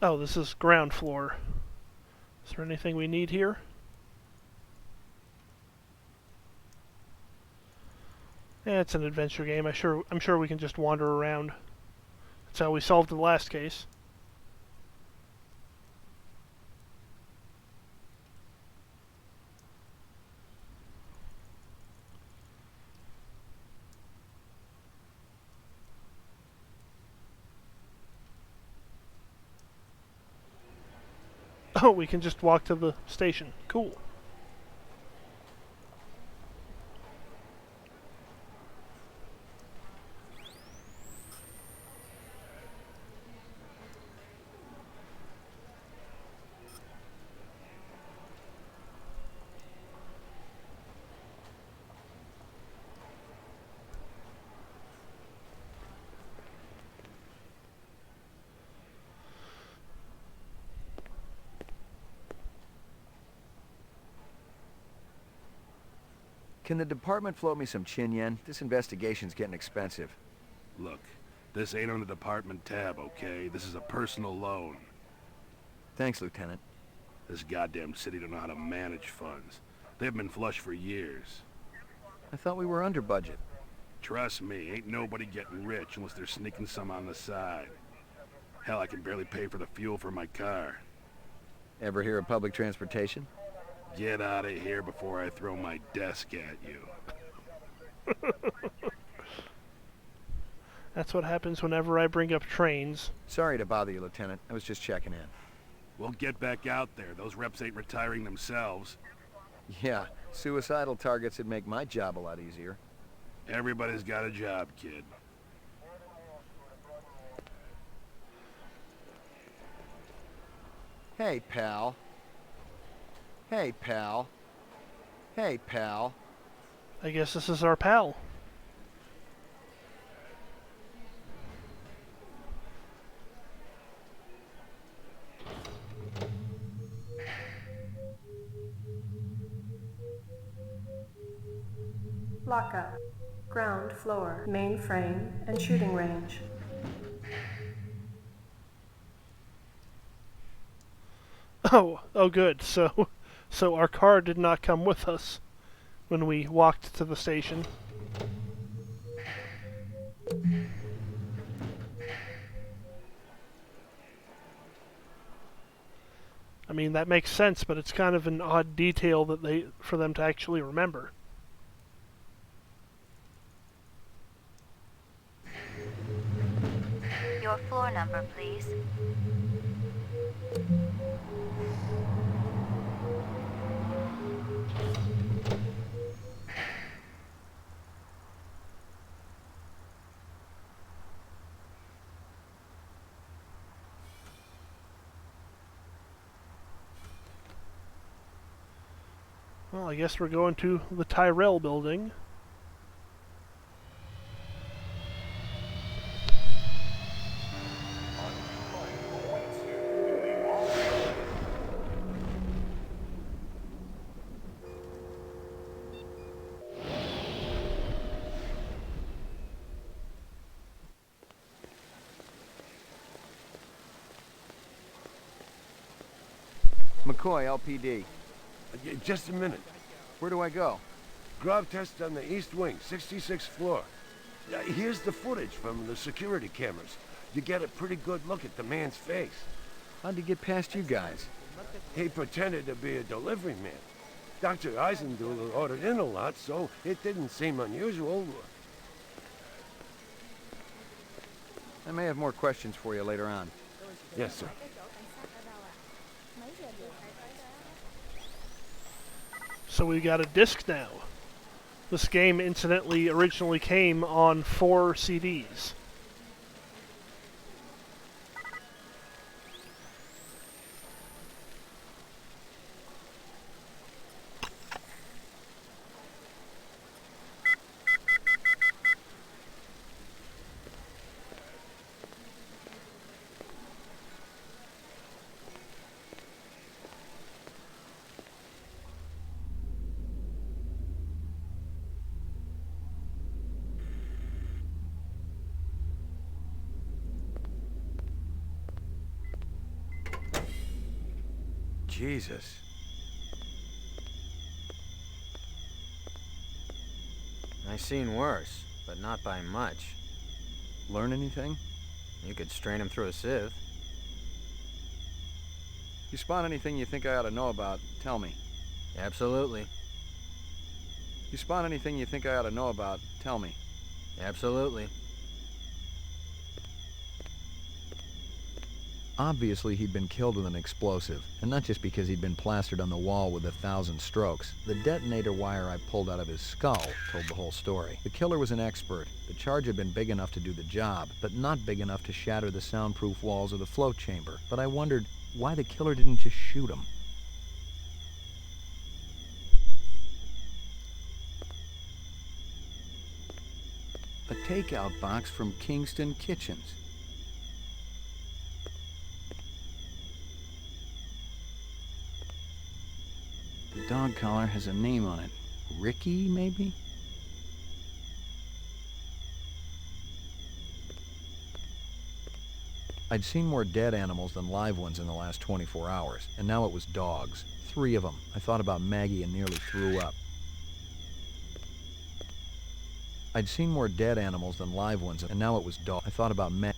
Oh, this is ground floor. Is there anything we need here? Yeah, it's an adventure game. I'm sure we can just wander around. That's how we solved the last case. Oh, we can just walk to the station. Cool. Can the department float me some chin yen? This investigation's getting expensive. Look, this ain't on the department tab, okay? This is a personal loan. Thanks, Lieutenant. This goddamn city don't know how to manage funds. They've been flush for years. I thought we were under budget. Trust me, ain't nobody getting rich unless they're sneaking some on the side. Hell, I can barely pay for the fuel for my car. Ever hear of public transportation? Get out of here before I throw my desk at you. That's what happens whenever I bring up trains. Sorry to bother you, Lieutenant. I was just checking in. We'll get back out there. Those reps ain't retiring themselves. Yeah, suicidal targets would make my job a lot easier. Everybody's got a job, kid. Hey, pal. Hey, pal. Hey, pal. I guess this is our pal. Lockup. Ground floor, mainframe, and shooting range. Oh, good. So our car did not come with us when we walked to the station. I mean, that makes sense, but it's kind of an odd detail for them to actually remember. Your floor number, please. Well, I guess we're going to the Tyrell building. McCoy, LPD. Just a minute. Where do I go? Grab test on the east wing, 66th floor. Here's the footage from the security cameras. You get a pretty good look at the man's face. How'd he get past you guys? He pretended to be a delivery man. Dr. Eisenduler ordered in a lot, so it didn't seem unusual. I may have more questions for you later on. Yes, sir. So we got a disc now. This game, incidentally, originally came on 4 CDs. Jesus. I seen worse, but not by much. Learn anything? You could strain him through a sieve. You spot anything you think I ought to know about, tell me. Absolutely. You spot anything you think I ought to know about, tell me. Absolutely. Obviously, he'd been killed with an explosive, and not just because he'd been plastered on the wall with 1,000 strokes. The detonator wire I pulled out of his skull told the whole story. The killer was an expert. The charge had been big enough to do the job, but not big enough to shatter the soundproof walls of the float chamber. But I wondered why the killer didn't just shoot him. A takeout box from Kingston Kitchens. The dog collar has a name on it. Ricky, maybe? I'd seen more dead animals than live ones in the last 24 hours, and now it was dogs. 3 of them. I thought about Maggie and nearly threw up. I'd seen more dead animals than live ones, and now it was dogs. I thought about Maggie.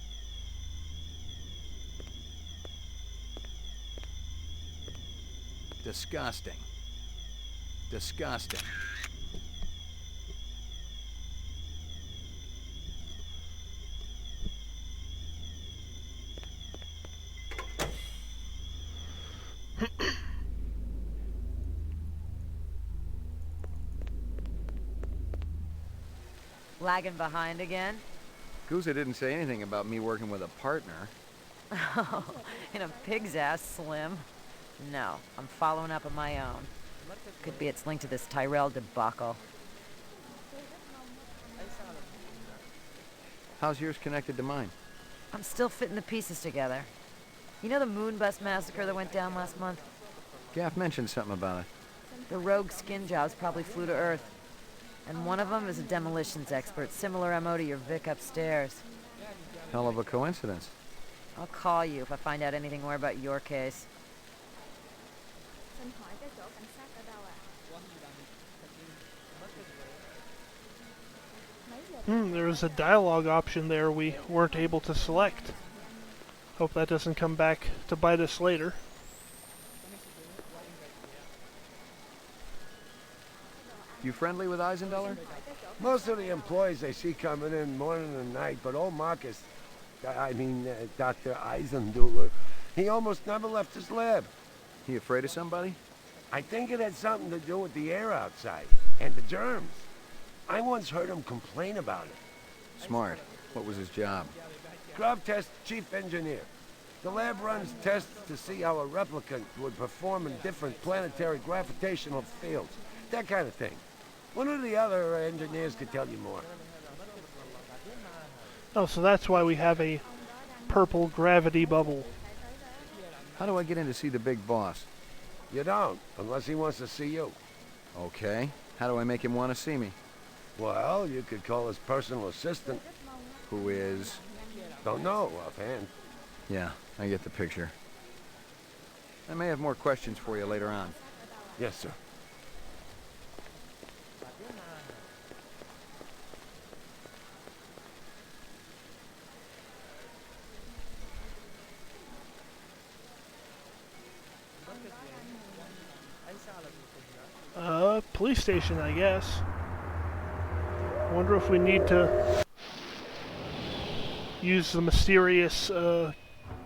Disgusting. Disgusting. Lagging behind again? Guza didn't say anything about me working with a partner. Oh, in a pig's ass, Slim. No, I'm following up on my own. Could be it's linked to this Tyrell debacle. How's yours connected to mine? I'm still fitting the pieces together. You know the Moonbus massacre that went down last month? Gaff mentioned something about it. The rogue skin jobs probably flew to Earth. And one of them is a demolitions expert, similar MO to your Vic upstairs. Hell of a coincidence. I'll call you if I find out anything more about your case. There was a dialogue option there we weren't able to select. Hope that doesn't come back to bite us later. You friendly with Eisendeller? Most of the employees I see coming in morning and night, but old Marcus, Dr. Eisendeller, he almost never left his lab. He afraid of somebody? I think it had something to do with the air outside, and the germs. I once heard him complain about it. Smart. What was his job? Grav Test Chief Engineer. The lab runs tests to see how a replicant would perform in different planetary gravitational fields. That kind of thing. One of the other engineers could tell you more. Oh, so that's why we have a purple gravity bubble. How do I get in to see the big boss? You don't, unless he wants to see you. Okay. How do I make him want to see me? Well, you could call his personal assistant. Who is? Don't know offhand. Yeah, I get the picture. I may have more questions for you later on. Yes, sir. Police station, I guess. Wonder if we need to use the mysterious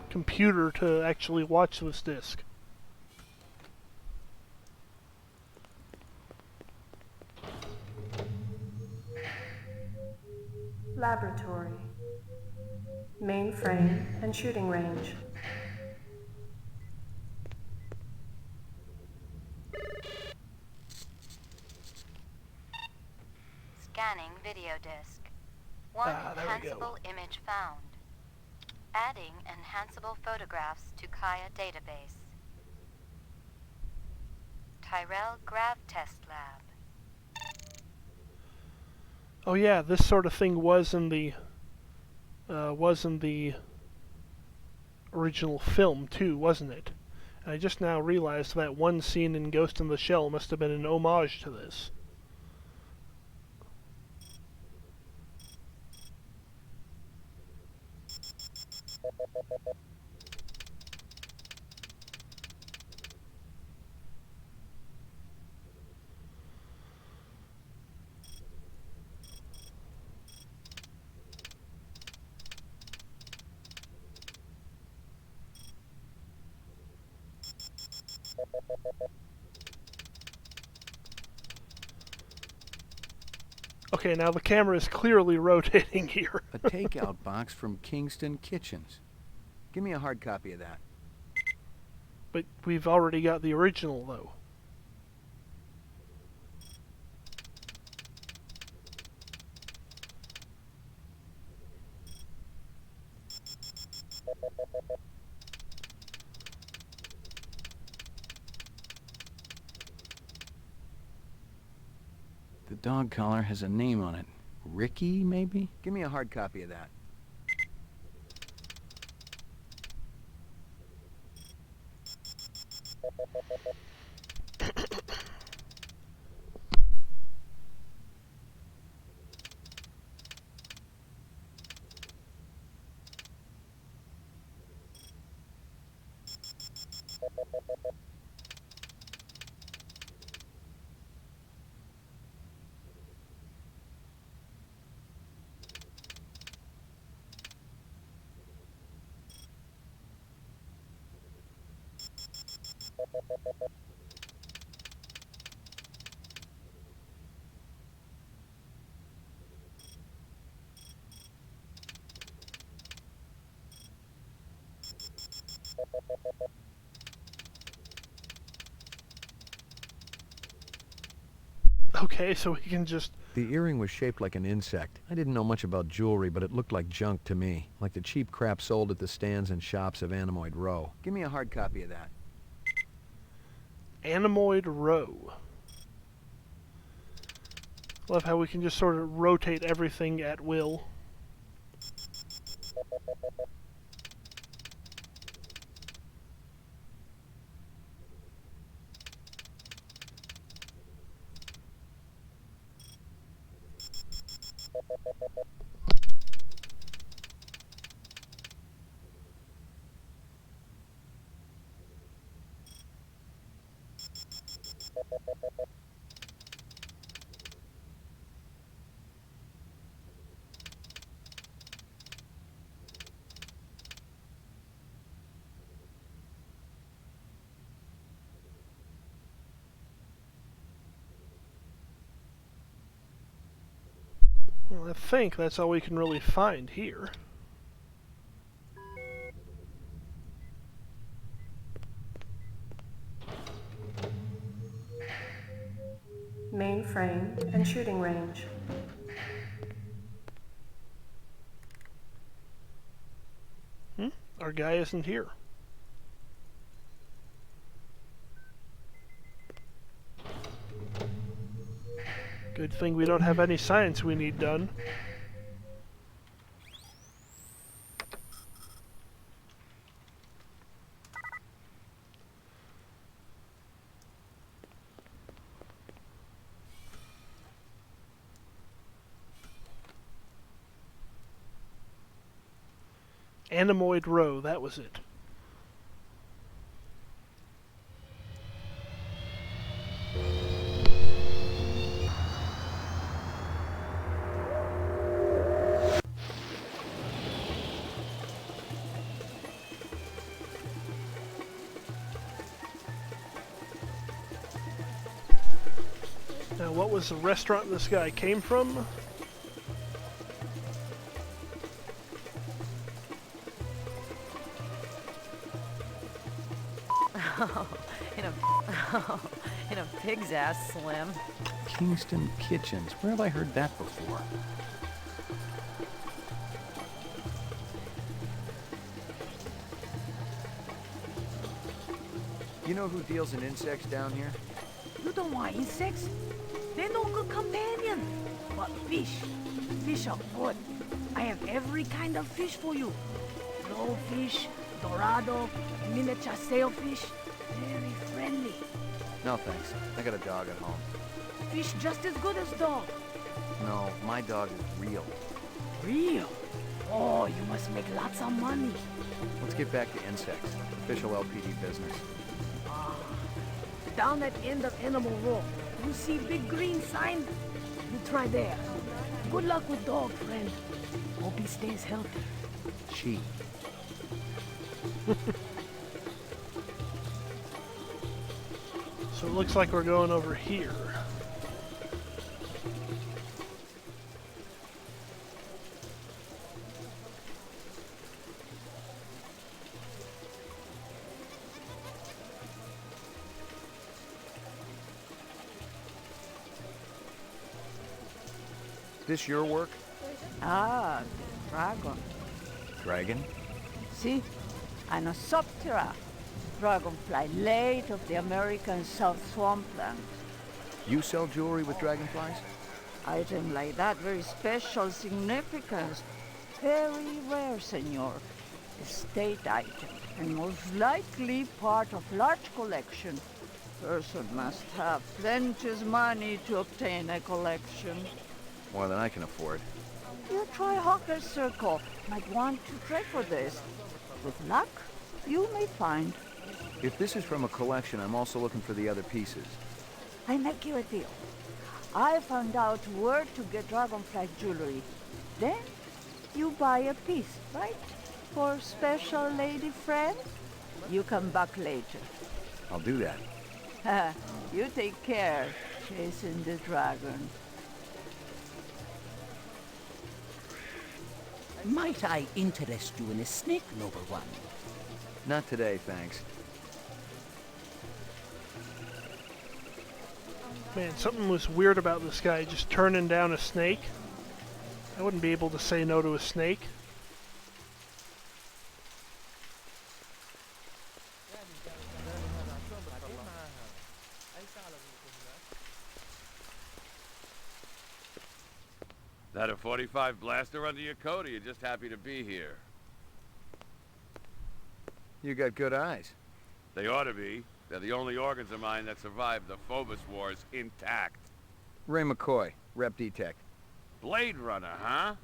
computer to actually watch this disc. Laboratory. Mainframe and shooting range. Scanning video disc. One enhanceable image found. Adding enhanceable photographs to Kaya database. Tyrell Grav Test Lab. Oh yeah, this sort of thing was in the original film too, wasn't it? And I just now realized that one scene in Ghost in the Shell must have been an homage to this. Okay, now the camera is clearly rotating here. A takeout box from Kingston Kitchens. Give me a hard copy of that. But we've already got the original, though. The dog collar has a name on it. Ricky, maybe? Give me a hard copy of that. Okay, so we can just The earring was shaped like an insect. I didn't know much about jewelry, but it looked like junk to me, like the cheap crap sold at the stands and shops of Animoid Row. Give me a hard copy of that. Animoid Row. Love how we can just sort of rotate everything at will. Well, I think that's all we can really find here. Mainframe and shooting range. Our guy isn't here. Good thing we don't have any science we need done. Animoid Row, that was it. Now, what was the restaurant this guy came from? In a pig's ass, Slim. Kingston Kitchens. Where have I heard that before? You know who deals in insects down here? You don't want insects? They're no good companion. But fish. Fish are good. I have every kind of fish for you. Blowfish, dorado, miniature sailfish. Very friendly. No, thanks. I got a dog at home. Fish just as good as dog. No, my dog is real. Real? Oh, you must make lots of money. Let's get back to insects. Official LPD business. Down at end of Animal Row, you see big green sign? You try there. Good luck with dog, friend. Hope he stays healthy. Gee. So it looks like we're going over here. This your work? Ah, the dragon. Dragon? See? Anosoptera. Dragonfly late of the American South Swampland. You sell jewelry with dragonflies? Item like that, very special significance. Very rare, senor. Estate item, and most likely part of large collection. Person must have plenty money to obtain a collection. More than I can afford. You try Hawker's Circle. Might want to trade for this. With luck, you may find. If this is from a collection, I'm also looking for the other pieces. I make you a deal. I found out where to get dragonfly jewelry. Then you buy a piece, right? For special lady friend? You come back later. I'll do that. You take care, chasing the dragon. Might I interest you in a snake, noble one? Not today, thanks. Man, something was weird about this guy just turning down a snake. I wouldn't be able to say no to a snake. That a 45 blaster under your coat, or you just happy to be here? You got good eyes. They ought to be. They're the only organs of mine that survived the Phobos Wars intact. Ray McCoy, Rep Detect. Blade Runner, huh?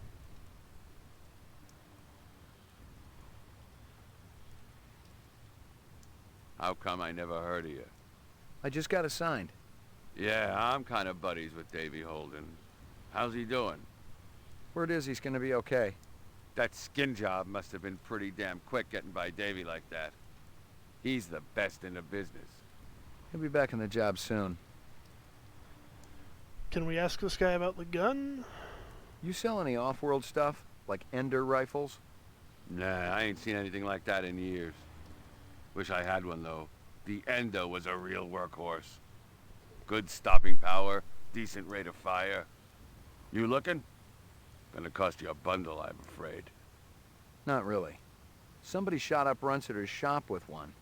How come I never heard of you? I just got assigned. Yeah, I'm kind of buddies with Davy Holden. How's he doing? Word is he's gonna be okay. That skin job must have been pretty damn quick getting by Davy like that. He's the best in the business. He'll be back on the job soon. Can we ask this guy about the gun? You sell any off-world stuff? Like Ender rifles? Nah, I ain't seen anything like that in years. Wish I had one, though. The Endo was a real workhorse. Good stopping power, decent rate of fire. You looking? Gonna cost you a bundle, I'm afraid. Not really. Somebody shot up Runsiter's shop with one.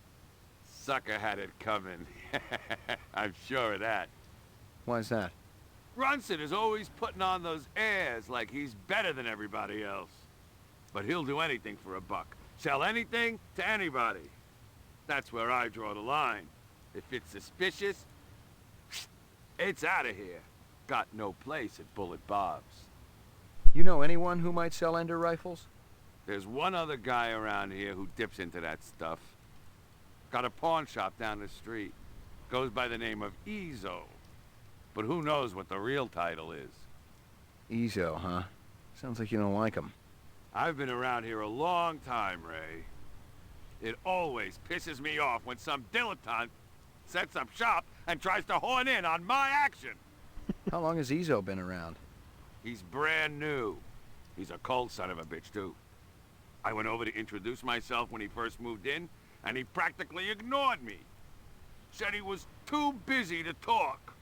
Sucker had it coming. I'm sure of that. Why's that? Runsit is always putting on those airs like he's better than everybody else. But he'll do anything for a buck. Sell anything to anybody. That's where I draw the line. If it's suspicious, it's out of here. Got no place at Bullet Bob's. You know anyone who might sell Ender rifles? There's one other guy around here who dips into that stuff. Got a pawn shop down the street. Goes by the name of Ezo. But who knows what the real title is? Ezo, huh? Sounds like you don't like him. I've been around here a long time, Ray. It always pisses me off when some dilettante sets up shop and tries to horn in on my action. How long has Ezo been around? He's brand new. He's a cold son of a bitch, too. I went over to introduce myself when he first moved in, and he practically ignored me. Said he was too busy to talk.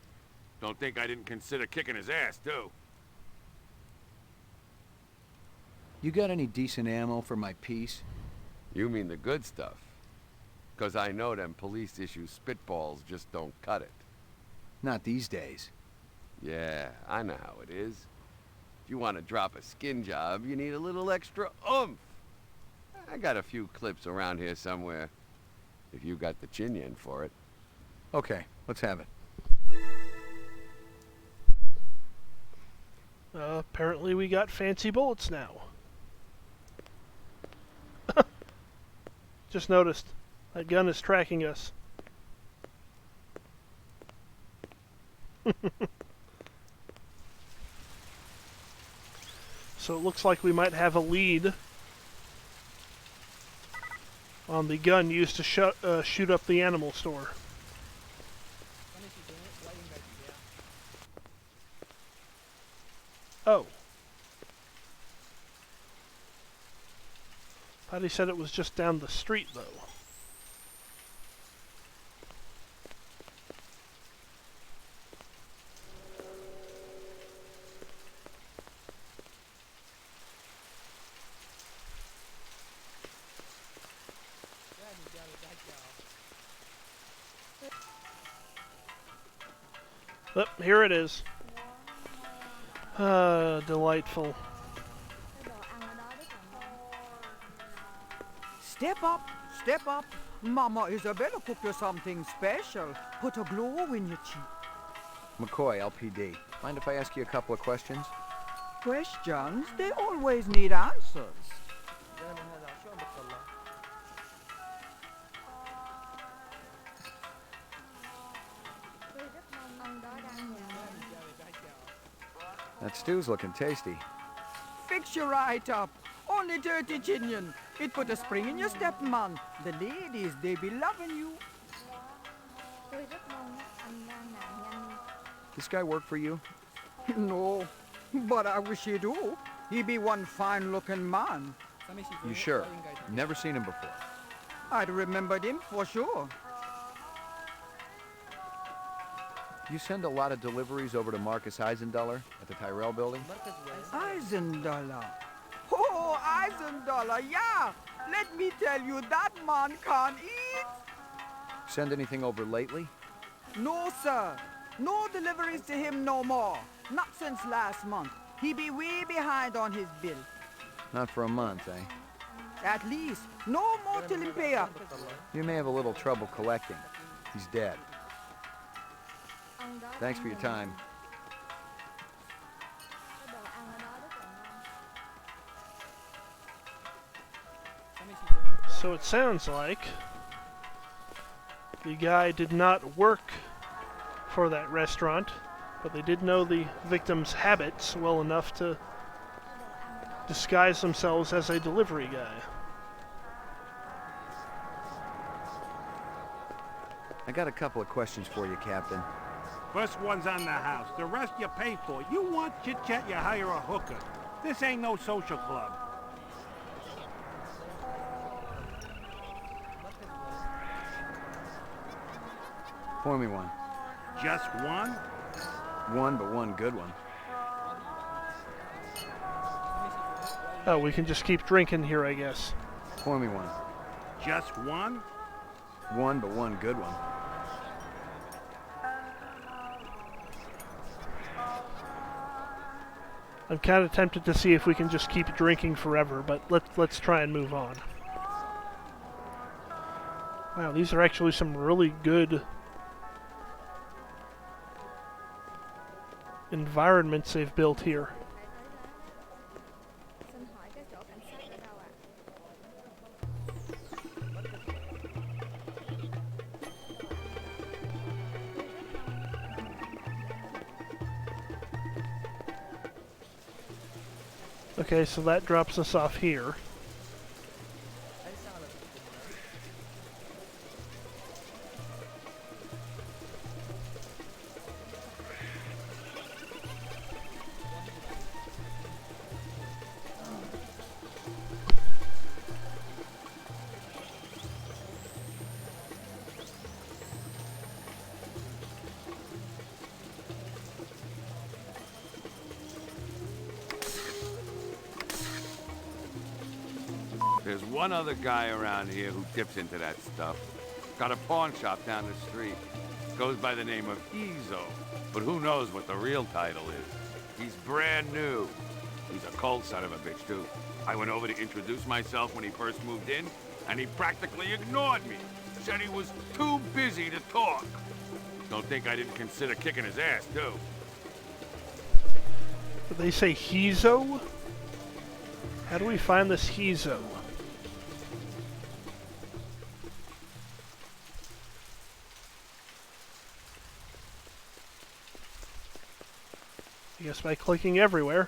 Don't think I didn't consider kicking his ass, too. You got any decent ammo for my piece? You mean the good stuff? 'Cause I know them police-issue spitballs just don't cut it. Not these days. Yeah, I know how it is. If you want to drop a skin job, you need a little extra oomph. I got a few clips around here somewhere, if you got the chin yen for it. Okay, let's have it. Apparently we got fancy bullets now. Just noticed. That gun is tracking us. So it looks like we might have a lead on the gun used to shoot up the animal store. Oh. Thought he said it was just down the street, though. Yep, here it is. Delightful. Step up, step up. Mama Isabella cooked you something special. Put a glow in your cheek. McCoy, LPD. Mind if I ask you a couple of questions? Questions? They always need answers. That stew's looking tasty. Fix you right up. Only dirty chinion. It put a spring in your step, man. The ladies, they be loving you. This guy work for you? No, but I wish he do. He be one fine-looking man. You sure? Never seen him before. I'd remembered him for sure. You send a lot of deliveries over to Marcus Eisendaler at the Tyrell building? Eisendaler. Oh, Eisendaler, yeah! Let me tell you, that man can't eat! Send anything over lately? No, sir. No deliveries to him no more. Not since last month. He be way behind on his bill. Not for a month, eh? At least. No more till him pay up. You may have a little trouble collecting. He's dead. Thanks for your time. So it sounds like the guy did not work for that restaurant, but they did know the victim's habits well enough to disguise themselves as a delivery guy. I got a couple of questions for you, Captain. First one's on the house. The rest you pay for. You want chit-chat, you hire a hooker. This ain't no social club. Pour me one. Just one? One, but one good one. Oh, we can just keep drinking here, I guess. Pour me one. Just one? One, but one good one. I'm kind of tempted to see if we can just keep drinking forever, but let's try and move on. Wow, these are actually some really good environments they've built here. Okay, so that drops us off here. There's one other guy around here who dips into that stuff. Got a pawn shop down the street. Goes by the name of Ezo, but who knows what the real title is. He's brand new. He's a cold son of a bitch, too. I went over to introduce myself when he first moved in, and he practically ignored me. Said he was too busy to talk. Don't think I didn't consider kicking his ass, too. Did they say Hezo? How do we find this Hezo? I guess by clicking everywhere.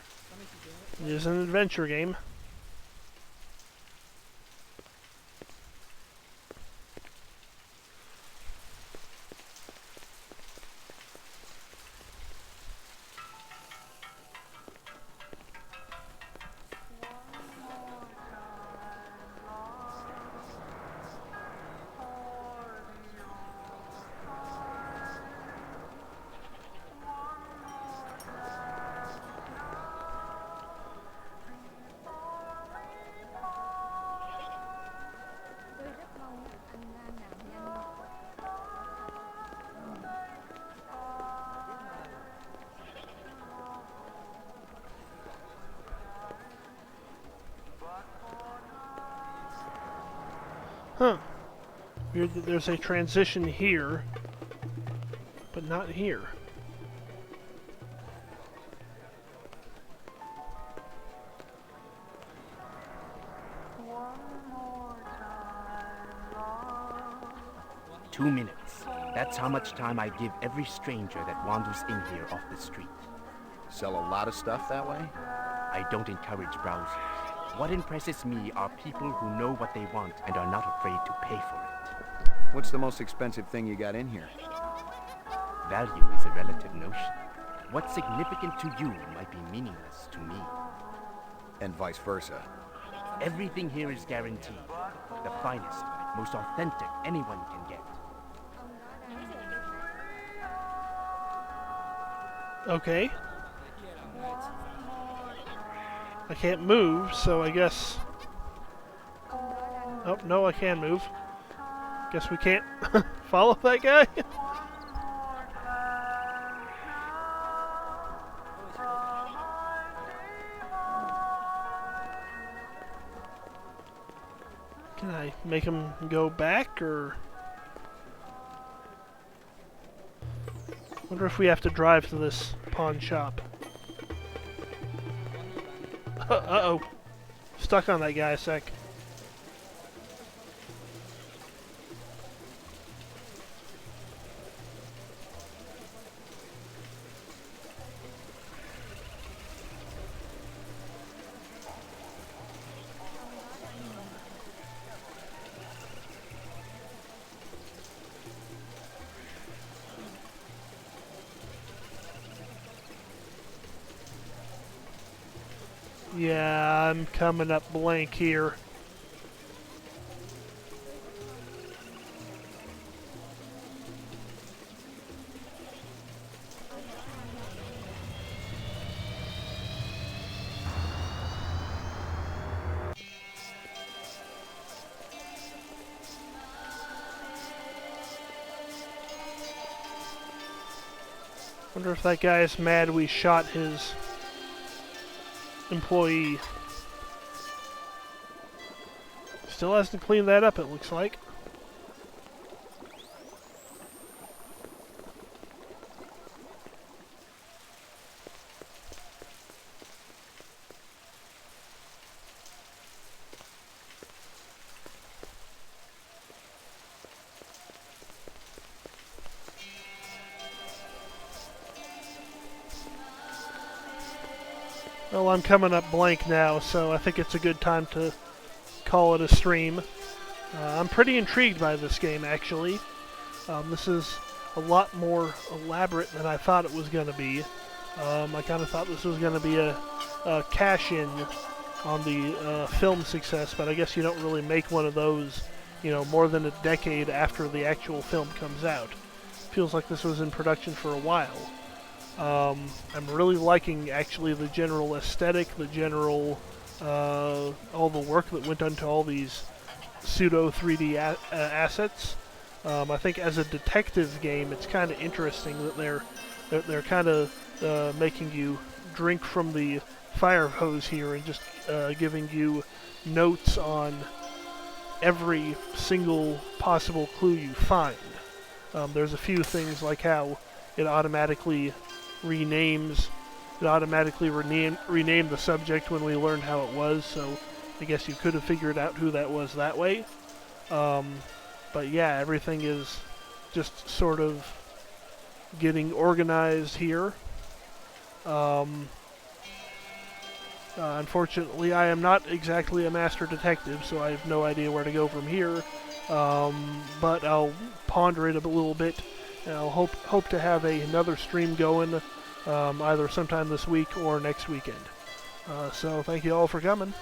It is an adventure game. Huh. Weird that there's a transition here, but not here. Two minutes. That's how much time I give every stranger that wanders in here off the street. Sell a lot of stuff that way? I don't encourage browsers. What impresses me are people who know what they want and are not afraid to pay for it. What's the most expensive thing you got in here? Value is a relative notion. What's significant to you might be meaningless to me. And vice versa. Everything here is guaranteed. The finest, most authentic anyone can get. Okay. I can't move, so I guess... Oh, no, I can move. Guess we can't follow that guy? Can I make him go back, or... Wonder if we have to drive to this pawn shop. Uh-oh. Stuck on that guy a sec. Yeah, I'm coming up blank here. Wonder if that guy is mad we shot his employee. Still hasn't cleaned that up, it looks like. Well, I'm coming up blank now, so I think it's a good time to call it a stream. I'm pretty intrigued by this game, actually. This is a lot more elaborate than I thought it was going to be. I kind of thought this was going to be a cash-in on the film success, but I guess you don't really make one of those, you know, more than a decade after the actual film comes out. Feels like this was in production for a while. I'm really liking, actually, the general aesthetic, the general, all the work that went into all these pseudo 3D assets. I think as a detective game, it's kind of interesting that they're kind of making you drink from the fire hose here and just giving you notes on every single possible clue you find. There's a few things like how it automatically rename the subject when we learned how it was, so I guess you could have figured out who that was that way. But yeah, everything is just sort of getting organized here. Unfortunately, I am not exactly a master detective, so I have no idea where to go from here. But I'll ponder it a little bit. And I'll hope to have another stream going either sometime this week or next weekend. So thank you all for coming.